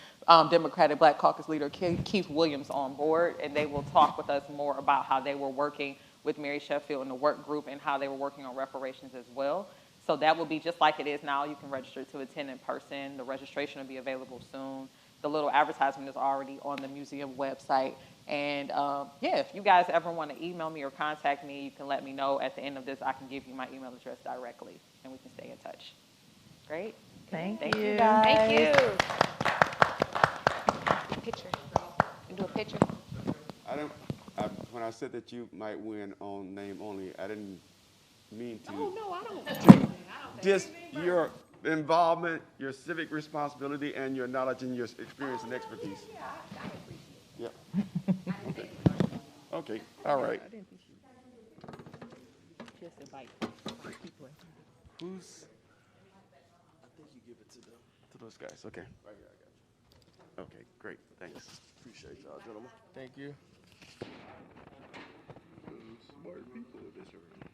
Democratic Black Caucus leader Keith Williams on board, and they will talk with us more about how they were working with Mary Sheffield in the work group and how they were working on reparations as well. So that will be just like it is now. You can register to attend in person. The registration will be available soon. The little advertisement is already on the museum website. And if you guys ever want to email me or contact me, you can let me know. At the end of this, I can give you my email address directly, and we can stay in touch. Great. Thank you guys. Thank you. Picture. You do a picture. When I said that you might win on name only, I didn't mean to Oh, no, I don't. just your involvement, your civic responsibility, and your knowledge and your experience and expertise. Yeah, I appreciate it. Yeah. Okay, all right. I didn't think she just invite people. Who's? I think you give it to them. To those guys, okay. Right here, I got you. Okay, great, thanks. Appreciate y'all, gentlemen. Thank you. Smart people in this room.